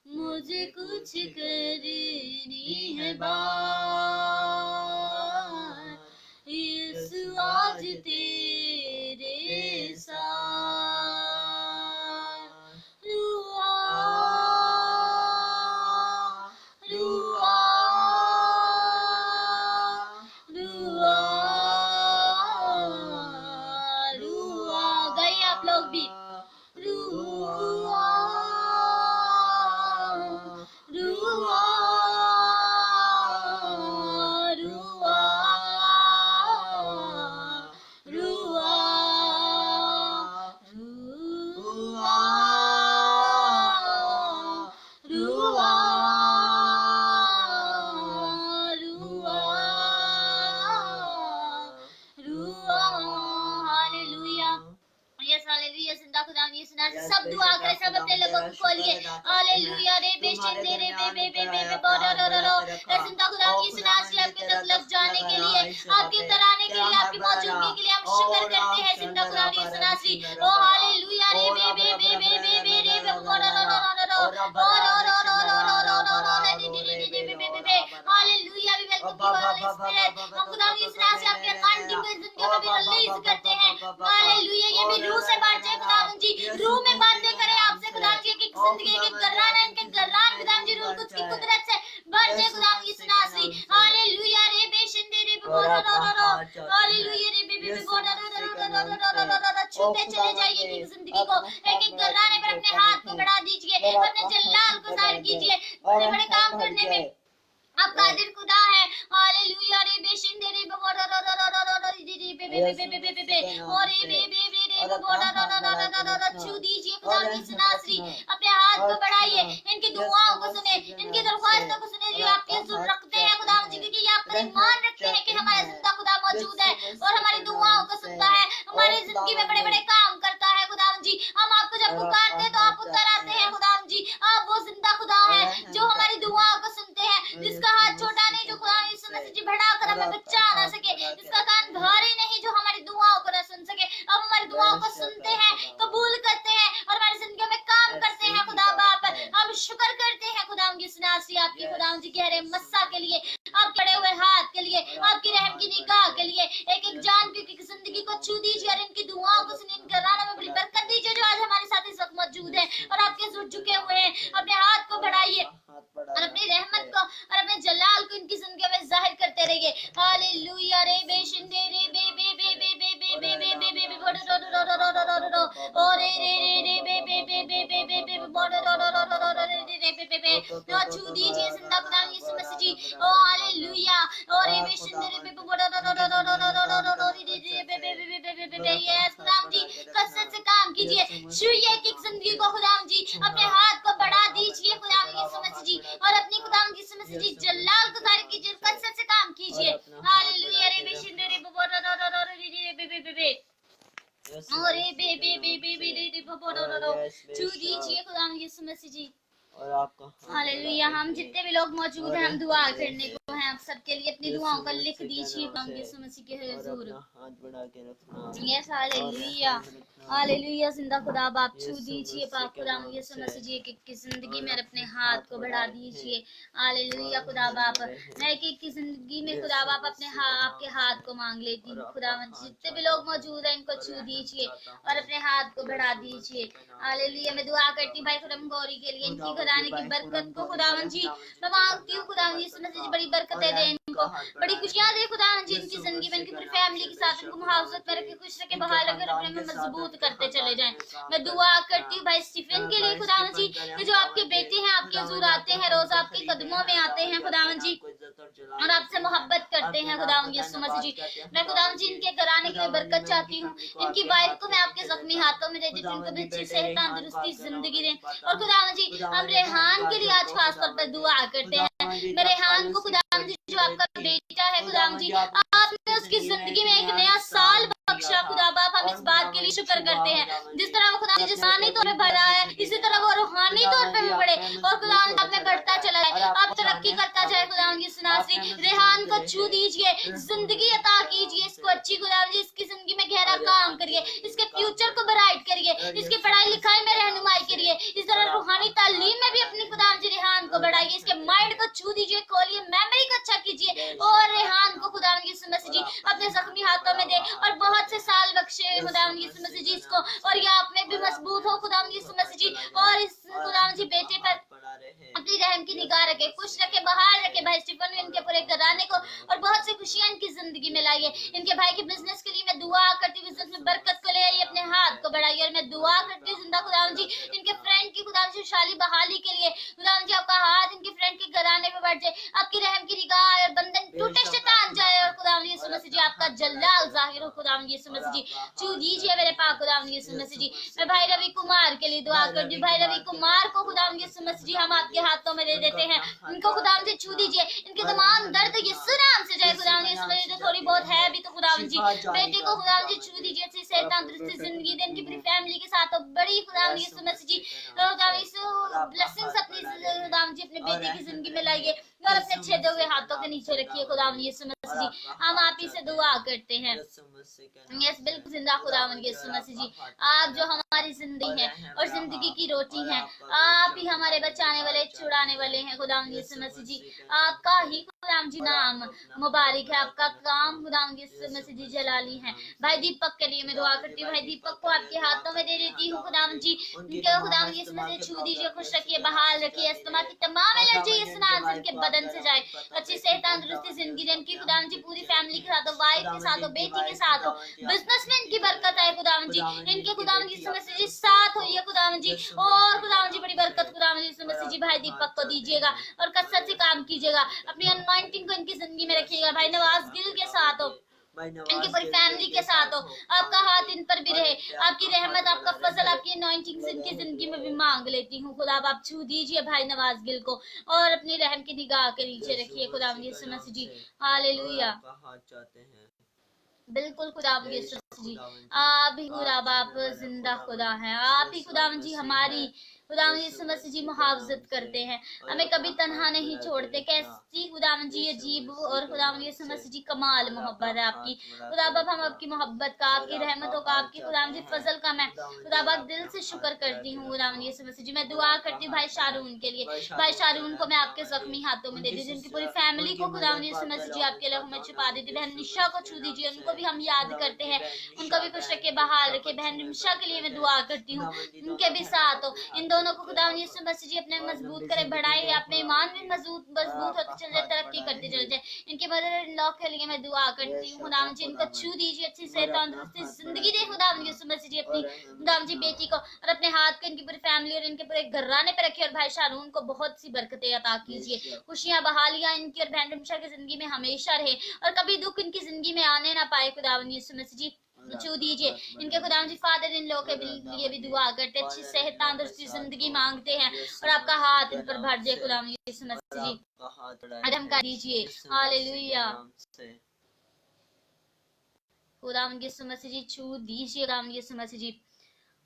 मुझे कुछ करनी है बात, यीशु आज तेरे साथ, रुआ रुआ रुआ रुआ, गए आप लोग भी, रुआ रुआ रुआ रुआ रुआ रुआ रुआ हालेलुया, यस हालेलुया। जिंदा खुदा यीशु नाज़री, सब दुआ करें, सब अपने लोगों को खोलिए। हालेलुया रे बेशिंदे रे बे बे बे बे बे बोरो जिंदा खुदा यीशु नाज़री, आपके तक लग जाने के लिए, आपके तराने के लिए, आपकी मौजूदगी के लिए हम शुक्र करते हैं। जिंदा खुदा यीशु नाज़री, ओ हालेलुया रे बे बे बे बे बे बे रे बे बोरो hallelujah. We welcome you holy spirit, हम खुदा यीशु नाज़री आपके अकांतिक जिंदगी में भी रिलीज करते हैं। हालेलुया, ये भी रूह से बात जाए खुदावन जी, रूह में बातें करें आपसे खुदावन जी, की जिंदगी के गर्रान है, इनके गर्रान खुदावन जी रूह कुछ की कुदरत से बढ़ जाए खुदावन यीशु नाज़री। हालेलुया रे बेशिंदे रे बोरो हालेलुया रे बे बे बे बोरो छूते चले जाइए की जिंदगी को, एक एक गर्राने पर अपने हाथ को बढ़ा दीजिए, अपने जलाल को जाहिर कीजिए, बड़े बड़े काम करने में आप कादिर खुदा है। हालेलुया रे बेशिंदे रे बोरो छू दीजिए खुदा यीशु नाज़री, अपने हाथ को बढ़ाइए, इनकी दुआओं को सुने, इनकी दरख्वास्तों को सुने जो आपके हुजूर रखते हैं खुदा जी, क्योंकि ये आप पर ईमान रखते हैं कि हमारा जिंदा खुदा मौजूद है और हमारी दुआओं को सुनता है, हमारी जिंदगी में बड़े बड़े काम करता है खुदा जी। हम आपको जब पुकारते हैं तो आप उत्तर आते हैं खुदा जी, आप वो जिंदा खुदा है जो हमारी दुआओं को सुनते हैं, जिसका हाथ छोटा नहीं, जो खुदा यीशु मसीह जी बढ़ाकर हमें बचा ना सके, जिसका कान भारी नहीं, जो हमारी दुआओं को ना सुन सके, अब हमारी दुआओं को सुनते हैं, कबूल करते हैं और हमारी जिंदगी में काम करते हैं खुदा बाप। हम शुक्र करते हैं खुदा यीशु नाज़री आपकी खुदा जी गहरे मस्सा के लिए, आप खड़े हुए हाथ के लिए, आपकी रहम की निगाह के लिए, एक एक जान की जिंदगी को छू दीजिए और इनकी दुआओं को सुनिए, इनके राना में बड़ी बरकत दीजिए जो आज हमारे साथ इस वक्त मौजूद है और आपके जुट झुके हुए हैं। अपने हाथ को बढ़ाइए और अपनी रहमत को और अपने जलाल को इनकी जिंदगी में जाहिर करते रहिए। हालेलुया रे बेशिंदे रे बे बे बे बे बे बे बे बे बे बे बे ओ रे रे रे रे बे बे बे बे बे बे बे बे छू दीजिए जिंदा खुदा यीशु मसीह जी। ओ हालेलुया, ओ रे बेशिंदे रे बे बे यस खुदा जी, कसरत से काम कीजिए, छूइए की जिंदगी को खुदा जी, अपने हाथ को बढ़ा दीजिए खुदा यीशु मसीह जी और अपनी खुदा यीशु मसीह जी जलाल को जाहिर कीजिए, कसरत से काम कीजिए। हालेलुया रे बेशिंदे रे बे रे बे बे बे बे बे रे छू दीजिए खुदा यीशु मसीह जी। और आपका हालेलुया, हम जितने भी लोग मौजूद हैं हम दुआ करने को जो है आप सबके लिए अपनी दुआओं का लिख दीजिए यीशु मसीह के हुजूर। हाथ बढ़ा के रखना। यस हालेलुया हालेलुया जिंदा खुदा आप छू दीजिए पाक खुदा यीशु मसीह जी एक की जिंदगी में अपने हाथ को बढ़ा दीजिए। हालेलुया खुदा बाप मैं एक की जिंदगी में खुदा बाप अपने आपके हाथ को मांग लेती हूँ खुदा जितने भी लोग मौजूद हैं इनको छू दीजिए और अपने हाथ को बढ़ा दीजिए। हालेलुया मैं दुआ करती हूँ भाई खुदम गौरी के लिए इनकी घराने की बरकत को खुदावन जी मैं मांगती हूँ खुदावन जी यीशु मसीह जी बड़ी बरकतें दे इनको बड़ी खुशियां दे खुदावन जी इनकी जिंदगी में इनकी पूरी फैमिली के साथ इनको मुहावजत में रखे खुश रखे बहाल रखे और अपने में मजबूत करते चले जाएं। मैं दुआ करती हूँ भाई स्टीफन के लिए खुदावन जी कि जो आपके बेटे हैं आपके हुजूर आते हैं रोज आपके कदमों में आते हैं खुदावन जी और आपसे मोहब्बत करते हैं खुदावन यीशु मसीह जी। मैं खुदावन जी इनके घराने के लिए बरकत चाहती हूँ इनकी वाइफ को मैं आपके जख्मी हाथों में दे देती हूँ इनको भी अच्छी सेहत तंदुरुस्ती जिंदगी दें। और खुदावन जी हम रेहान के लिए आज खास तौर पर दुआ करते हैं मैं रेहान को खुदावन जी जो आपका बेटा है खुदावन जी आपने उसकी जिंदगी में एक नया साल बख्शा खुदा बाप हम इस बात के लिए शुक्र करते हैं जिस तरह वो खुदा जिस्मानी तौर पे बढ़ा है इसी तरह वो रूहानी तौर पे भी बढ़े और खुदा आप में बढ़ता चला जाए आप तरक्की करता जाए खुदा यीशु नासरी रेहान को छू दीजिए जिंदगी अता कीजिए इसको अच्छी खुदा इसकी जिंदगी में गहरा काम करिए इसके फ्यूचर को ब्राइट करिए इसकी पढ़ाई लिखाई में रहनुमाई करिए इस तरह रूहानी तालीम में भी अपनी खुदा जी रेहान को बढ़ाइए इसके माइंड को छू दीजिए खोलिए मेमोरी को अच्छा कीजिए और रेहान को खुदा यीशु मसीह जी अपने जख्मी हाथों में दे और बहुत से साल बख्शे खुदा यीशु मसीह जी इसको और ये आप में भी मजबूत हो खुदा यीशु मसीह जी और इस खुदा जी बेटे पर अपनी रहम की निगाह रखे खुश रखे बहाल रखे भाई स्टीफन इनके पूरे घराने को और बहुत सी खुशियां इनकी जिंदगी में लाइए इनके भाई के बिजनेस के लिए मैं दुआ करती हूँ बिजनेस में बरकत को ले आइए अपने हाथ को बढ़ाइए और मैं दुआ करती हूँ जिंदा खुदा जी इनके फ्रेंड की खुदा खुशहाली बहाली के लिए खुदा जी आपका हाथ इनके फ्रेंड के घराने में बढ़ जाए आपकी रहम की निगाह और बंधन टूटे शैतान जाए और खुदा यीशु मसीह जी आपका जलाल जाहिर हो खुदा यीशु मसीह जी छू दीजिए मेरे पाक खुदा यीशु मसीह जी। मैं भाई रवि कुमार के लिए दुआ करती हूँ भाई रवि कुमार को खुदा यीशु मसीह जी हम आपके हाथों में दे देते हैं इनको खुदा से छू दीजिए इनके तमाम दर्द यीशु नाम से जाए खुदा यीशु मसीह जो थोड़ी बहुत है भी तो खुदा जी बेटे को खुदा जी छू दीजिए अच्छी सेहत तंदुरुस्ती जिंदगी दे इनकी पूरी फैमिली के साथ बड़ी खुदा यीशु मसीह जी खुदा यीशु ब्लेसिंग्स अपनी खुदा जी अपने बेटे की जिंदगी में लाइए और अपने छेदे हुए हाथों के नीचे रखिए खुदा यीशु मसीह जी हम आप ही से दुआ करते हैं। यस बिल्कुल जिंदा खुदावन यीशु मसीह जी आप जो हमारी जिंदगी है और जिंदगी की रोटी है आप ही हमारे बचाने वाले छुड़ाने वाले हैं खुदावन यीशु मसीह जी आपका ही खुदावन जी नाम मुबारक है आपका काम खुदावन यीशु मसीह जी जलाली है। भाई दीपक के लिए मैं दुआ करती हूँ भाई दीपक को आपके हाथों में दे देती हूँ खुदावन जी इनके खुदावन यीशु मसीह छू दीजिए खुश रखिए बहाल रखिए अस्तमा की तमाम एलर्जी इस नाम इनके बदन से जाए अच्छी सेहत तंदुरुस्ती जिंदगी दे इनकी खुदावन जी पूरी फैमिली के साथ हो वाइफ के साथ हो बेटी के साथ हो बिजनेस में इनकी बरकत है खुदावन जी इनके खुदावन जी मसीह जी साथ होइए खुदावन जी और खुदावन जी बड़ी बरकत खुदावन जी मसीह जी भाई दीपक को दीजिएगा और कसरत से काम कीजिएगा अपनी अनॉइंटिंग को इनकी जिंदगी में रखिएगा भाई नवाज गिल के साथ हो इनकी पूरी फैमिली के साथ हो आपका हाथ इन पर भी रहे आपकी रहमत आपका फजल आपकी अनॉइंटिंग इनकी जिंदगी में भी मांग लेती हूँ खुदा आप छू दीजिए भाई नवाज गिल को और अपनी रहम की निगाह के नीचे रखिए खुदा यीशु मसीह जी हालेलुया बिल्कुल खुदा यीशु जी आप ही खुदा बाप जिंदा खुदा है आप ही खुदा जी हमारी खुदा यीशु मसीह जी मुहावजत करते हैं हमें कभी तन्हा नहीं छोड़ते कैसी खुदा जी अजीब और खुदा यीशु मसीह जी कमाल मोहब्बत है आपकी खुदा बाप हम आपकी मोहब्बत का आपकी रहमतों का आपकी खुदा जी फजल का मैं खुदा बाप दिल से शुक्र करती हूँ खुदा यीशु मसीह जी मैं दुआ करती हूँ भाई शारून के लिए भाई शारून को मैं आपके जख्मी हाथों में दे दी जिनकी पूरी फैमिली को खुदा यीशु मसीह जी आपके लहू में छुपा देती बहन निशा को छू दीजिए उनको भी हम याद करते हैं उनको भी खुश रखे बहाल रखे बहन निशा के लिए मैं दुआ करती हूँ उनके भी साथ हो इन दोनों को खुदा यीशु मसीह जी अपने मजबूत करे बढ़ाए अपने ईमान में मजबूत होते चले जाए तरक्की करते चले जाए इनके मदर इन लॉ के लिए मैं दुआ करती हूँ खुदा जी इनको छू दीजिए अच्छी सेहत तंदुरुस्ती जिंदगी दे खुदा यीशु मसीह जी अपनी खुदा जी बेटी को और अपने हाथ को इनकी पूरी फैमिली और इनके पूरे घराने पे रखे और भाई शारून को बहुत सी बरकतें अता कीजिए खुशियां बहालियां इनकी और बहन रिमशा की जिंदगी में हमेशा रहे और कभी दुख इनकी जिंदगी में आने ना पाए खुदा यीशु मसीह जी छू दीजिए इनके खुदा जी फादर इन लोगों के लिए भी दुआ करते अच्छी सेहत तंदुरुस्ती जिंदगी मांगते हैं और आपका हाथ इन पर भर जाए खुदा यीशु मसीह जी आदम कर दीजिए हालेलुया खुदा यीशु मसीह जी छू दीजिए खुदा यीशु मसीह जी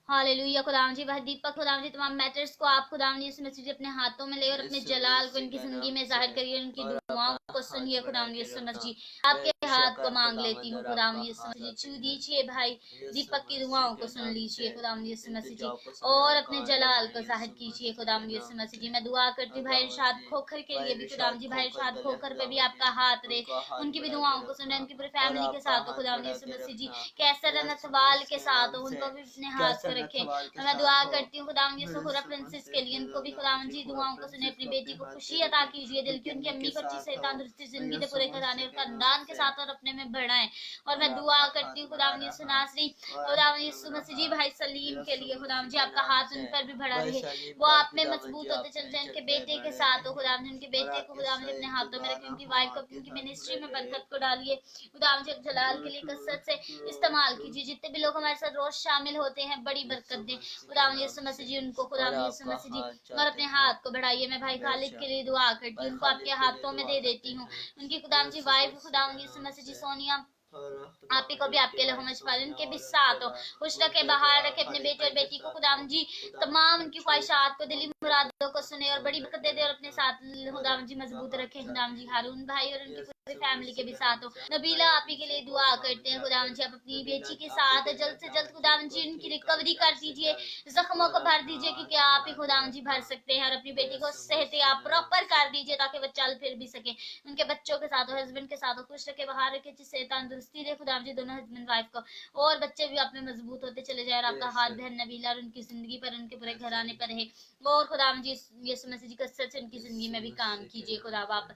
हालेलुया। खुदावंद जी वह दीपक खुदावंद जी तमाम मैटर्स को आप खुदावंद यीशु मसीह जी अपने हाथों में ले और अपने जलाल को इनकी जिंदगी में जाहिर करिए, उनकी दुआओं को सुनिए खुदावंद यीशु मसीह जी। आपके हाथ को मांग लेती हूँ खुदावंद यीशु मसीह जी, छू दीजिए भाई दीपक की दुआओं को सुन लीजिए खुदावंद यीशु मसीह जी, और अपने जलाल को जाहिर कीजिए खुदावंद यीशु मसीह जी। मैं दुआ करती हूँ भाई इरशाद खोखर के लिए भी खुदावंद जी, भाई इरशाद खोखर पे भी आपका हाथ रहे, उनकी भी दुआओं को सुने, उनकी पूरी फैमिली के साथ हो खुदावंद यीशु मसीह जी, कैसर नथवाल के साथ हो, उनको भी अपने हाथ को रखे। और मैं दुआ करती हूँ खुदावंद यीशु खुदा प्रिंसेस के लिए, उनको भी खुदावंद जी दुआओं को सुने, अपनी बेटी को खुशी अता कीजिए दिल की, उनकी अम्मी को अच्छी से तंदुरुस्ती जिंदगी दे पूरे घराने और खानदान के साथ और अपने में बढ़ाएं। और मैं दुआ करती हूँ खुदावंद यीशु नासरी खुदावंद यीशु मसीह जी भाई सलीम के लिए खुदावंद जी, आपका हाथ उन पर भी बढ़ा रहे, वो आप में मजबूत होते चल जाए, उनके बेटे के साथ हो खुदावंद, उनके बेटे को खुदावंद अपने हाथों में रखें, उनकी वाइफ को उनकी मिनिस्ट्री में बरकत को डालिए खुदावंद जी, जलाल के लिए कसरत से इस्तेमाल कीजिए। जितने भी लोग हमारे साथ रोज शामिल होते हैं बड़ी बरकत दें खुदावंद यीशु मसीह जी, उनको खुदावंद यीशु मसीह जी, और अपने हाथ को बढ़ाइए। मैं भाई खालिद के लिए दुआ करती हूँ, उनको आपके हाथों में दे देती हूँ, उनकी खुदावंद जी वाइफ खुदावंद यीशु मसीह जी सोनिया आप ही को भी आपके लहू में छुपा लें, उनके भी साथ हो, खुश रखे, बाहर रखे अपने बेटे और बेटी को खुदावंद जी, तमाम उनकी ख्वाहिशात को दिली मुरादों को सुने और बड़ी बरकत दे दे और अपने साथ खुदावंद जी मजबूत रखे खुदावंद जी, हारून भाई और उनकी पूरी फैमिली के भी साथ हो। नबीला आप ही के लिए दुआ करते हैं खुदावंद जी, आप अपनी बेटी के साथ जल्द से जल्द खुदावंद जी उनकी रिकवरी कर दीजिए, जख्मों को भर दीजिए, क्योंकि आप ही खुदावंद जी भर सकते हैं, और अपनी बेटी को सेहत आप प्रॉपर कर दीजिए ताकि वो चल फिर भी सके, उनके बच्चों के साथ हो, हस्बैंड के साथ हो, खुश रखे, बाहर रखे, जिससे तंदुरुस्ती दे खुदावंद जी दोनों हस्बैंड वाइफ को, और बच्चे भी आप में मजबूत होते चले जाए, और आपका हाथ बहन नबीला और उनकी जिंदगी पर, उनके पूरे घराने पर रहे, और खुदावंद जी यीशु मसीह जी कसरत से उनकी जिंदगी में भी काम कीजिए खुदा बाप,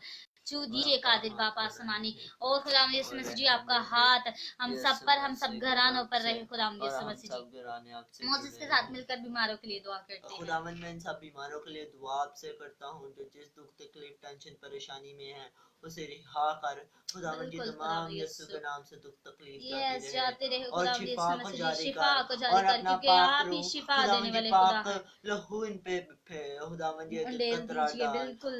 छू दीजिए कादिर बाप आसमानी, और खुदावंद यीशु मसीह जी आपका हाथ हम सब पर, हम सब घरानों पर रहे खुदावंद यीशु मसीह जी। मोसेस के साथ मिलकर बीमारों के लिए दुआ करते हैं खुदावंद, मैं इन सब बीमारों के लिए दुआ आपसे करता हूँ जो जिस दुख तकलीफ टेंशन परेशानी में है उसे रिहा कर खुदावंद जी, तमाम यीशु के नाम से दुख तकलीफ जाती रहे और शिफा को जारी कर, और अपना पाक रूह खुदावंद जी पाक लहू इन पे खुदावंद जी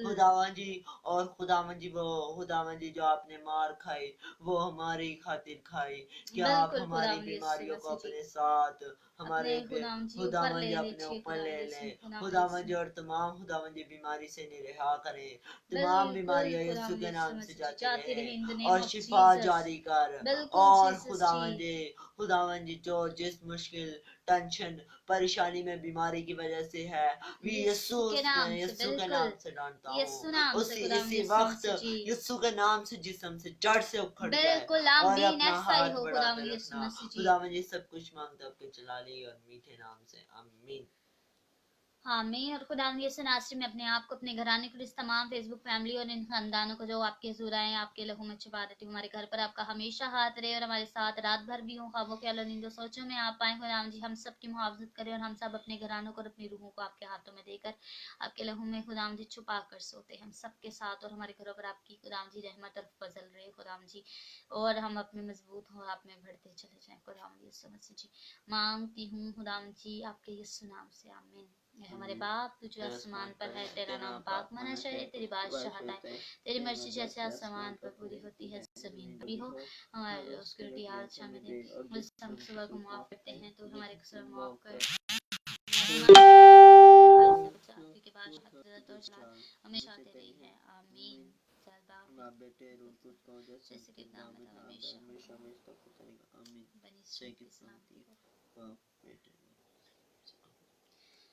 खुदावंद जी, और खुदावंद जी वो खुदावंद जी जो आपने मार खाई वो हमारी खातिर खाई, क्या आप हमारी बीमारियों को अपने साथ हमारे खुदावंद जी अपने ऊपर ले लें खुदावंद जी, और तमाम खुदावंद जी बीमारी से निरहा करें, तमाम बीमारियां यीशु के नाम से जाती रहे और शिफा जारी कर, और खुदावंद जी जो जिस मुश्किल टेंशन परेशानी में बीमारी की वजह से है यीशु के नाम से डांटता हूँ, इसी वक्त यीशु के नाम से जिस्म से जड़ से उखड़ जाए और अपना हाथ बढ़ाकर रखना खुदावंद जी, सब कुछ मांगते आपके जलाली और मीठे नाम से, आमीन। आमीन। और खुदावंद यीशु नासरी में अपने आप को, अपने घराने को, इस तमाम फेसबुक फैमिली और इन खानदानों को जो आपके ज़ुराएं आपके लहू में छुपा देती हूँ, हमारे घर पर आपका हमेशा हाथ रहे और हमारे साथ रात भर भी हो, ख्वाबों के अलो नींदों सोचों में आप आए खुदावंद जी, हम सब की मुहाफ़ज़त करें, और हम सब अपने घरानों को और अपनी रूहों को आपके हाथों में देकर आपके लहू में खुदावंद जी छुपा कर सोते, हम सब के साथ, और हमारे घरों पर आपकी खुदावंद जी रहमत और फजल रहे खुदावंद जी, और हम अपने मजबूत हों, आप में बढ़ते चले जाएं खुदावंद यीशु मसीह जी। मांगती हूँ खुदावंद जी आपके यीशु नाम से, आमीन। हमारे बाप तू जो आसमान पर है, तेरा नाम पाक मना जाए, तेरी बादशाहत आए, तेरी मर्जी जैसे आसमान पर पूरी होती है जमीन पर भी हो, हमारे उसकी रोटी आज हमें दे, मुझसे हम सुबह को माफ करते हैं तो हमारे कसूर माफ कर, के बाद हमेशा आते रही है, आमीन। बेटे जैसे कि नाम में हमेशा तक करेगा, आमीन। सही की बेटे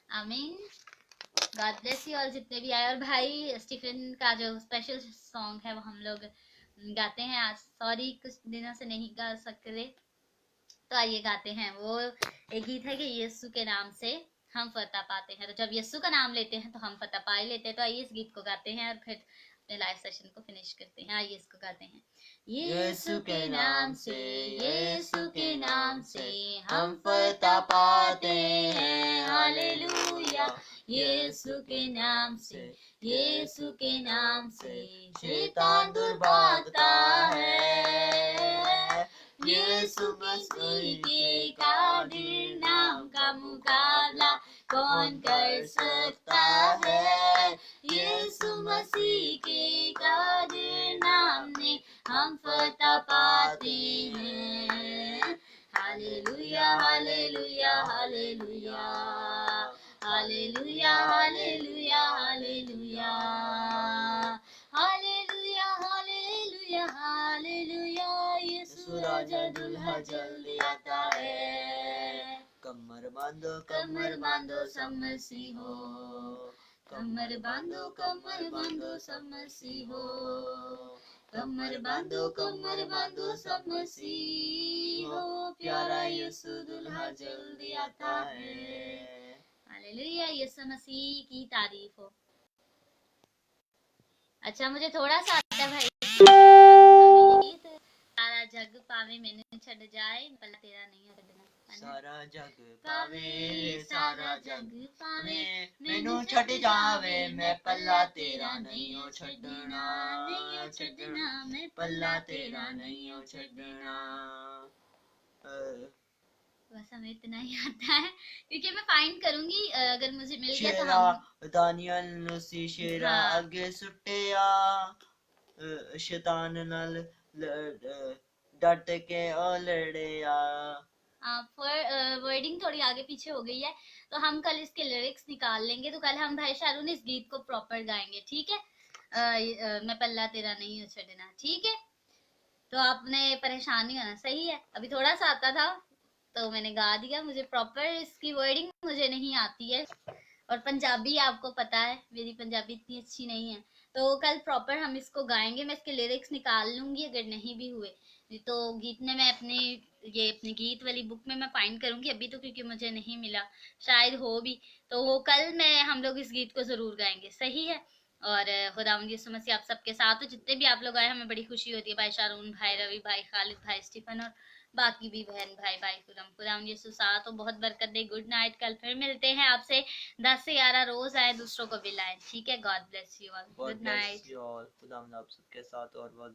आमीन। गॉड ब्लेस यू ऑल जितने भी आए, और भाई स्टीफन का जो स्पेशल सॉन्ग है वो हम लोग गाते हैं आज, सॉरी कुछ दिनों से नहीं गा सकते, तो आइए गाते हैं। वो एक गीत है कि यीशु के नाम से हम फतह पाते हैं, तो जब यीशु का नाम लेते हैं तो हम फतह पा ही लेते हैं, तो आइए इस गीत को गाते हैं और फिर अपने लाइव सेशन को फिनिश करते हैं। आइए इसको गाते हैं। यीशु के नाम से, यीशु के नाम से हम फतह पाते हैं, हालेलुया। यीशु के नाम से, यीशु के नाम से शैतान दूर भागता है, यीशु मसीह के कादिर नाम का मुकाबला कौन कर सकता है, यीशु मसीह के कादिर नाम ने हम फतह पाते हैं, hallelujah hallelujah hallelujah. Hallelujah hallelujah hallelujah hallelujah hallelujah hallelujah hallelujah Yeshu राजा दुल्हा जल्दी आता है कमर बांधो सब मसीहो कमर बांधो सब मसीहो कमर बांधो सब मसीहो प्यारा यीशु दुल्हा जल्दी आता है हालेलुया यीशु मसीह की तारीफ हो। अच्छा मुझे थोड़ा सा आता है भाई सारा जग पावे मैंने छड़ जाए भला तेरा नहीं छड़ना सारा जग पावे सारा जग पावे मैनू छड़ जावे मैं पल्ला तेरा नहीं हो छड़ना नहीं छड़ना मैं पल्ला तेरा नहीं हो छड़ना। बस हमें इतना ही आता है क्योंकि मैं फाइंड करूंगी अगर मुझे मिल गया तो शेरा हम दानियल नुसी शेरा हाँ। अगे सुटिया शैतान नाल डट के ओ लड़िया। वर्डिंग थोड़ी आगे पीछे हो गई है तो हम कल इसके लिरिक्स निकाल लेंगे तो कल हम भाई शारून इस गीत को प्रॉपर गाएंगे ठीक है। मैं पल्ला तेरा नहीं हो छड़ना ठीक है। तो आपने परेशान नहीं होना सही है। अभी थोड़ा सा आता था तो मैंने गा दिया मुझे प्रॉपर इसकी वर्डिंग मुझे नहीं आती है और पंजाबी आपको पता है मेरी पंजाबी इतनी अच्छी नहीं है तो कल प्रॉपर हम इसको गाएंगे। मैं इसके लिरिक्स निकाल लूंगी अगर नहीं भी हुए तो गीत में मैं अपनी गीत वाली बुक में मैं फाइंड करूंगी अभी तो क्योंकि मुझे नहीं मिला शायद हो भी तो वो कल मैं हम लोग इस गीत को जरूर गाएंगे सही है। और खुदावंद यीशु मसीह आप सबके साथ हो जितने भी आप लोग आए हमें बड़ी खुशी होती है भाई शारून भाई रवि भाई खालिद भाई स्टीफन और बाकी भी बहन भाई भाई खुदावंद यीशु साथ हो बहुत बरकत दे। गुड नाइट कल फिर मिलते हैं आपसे 10 से 11 रोज आए दूसरों को भी लाए ठीक है। God bless you all good night. खुदावंद आप सबके साथ और बहुत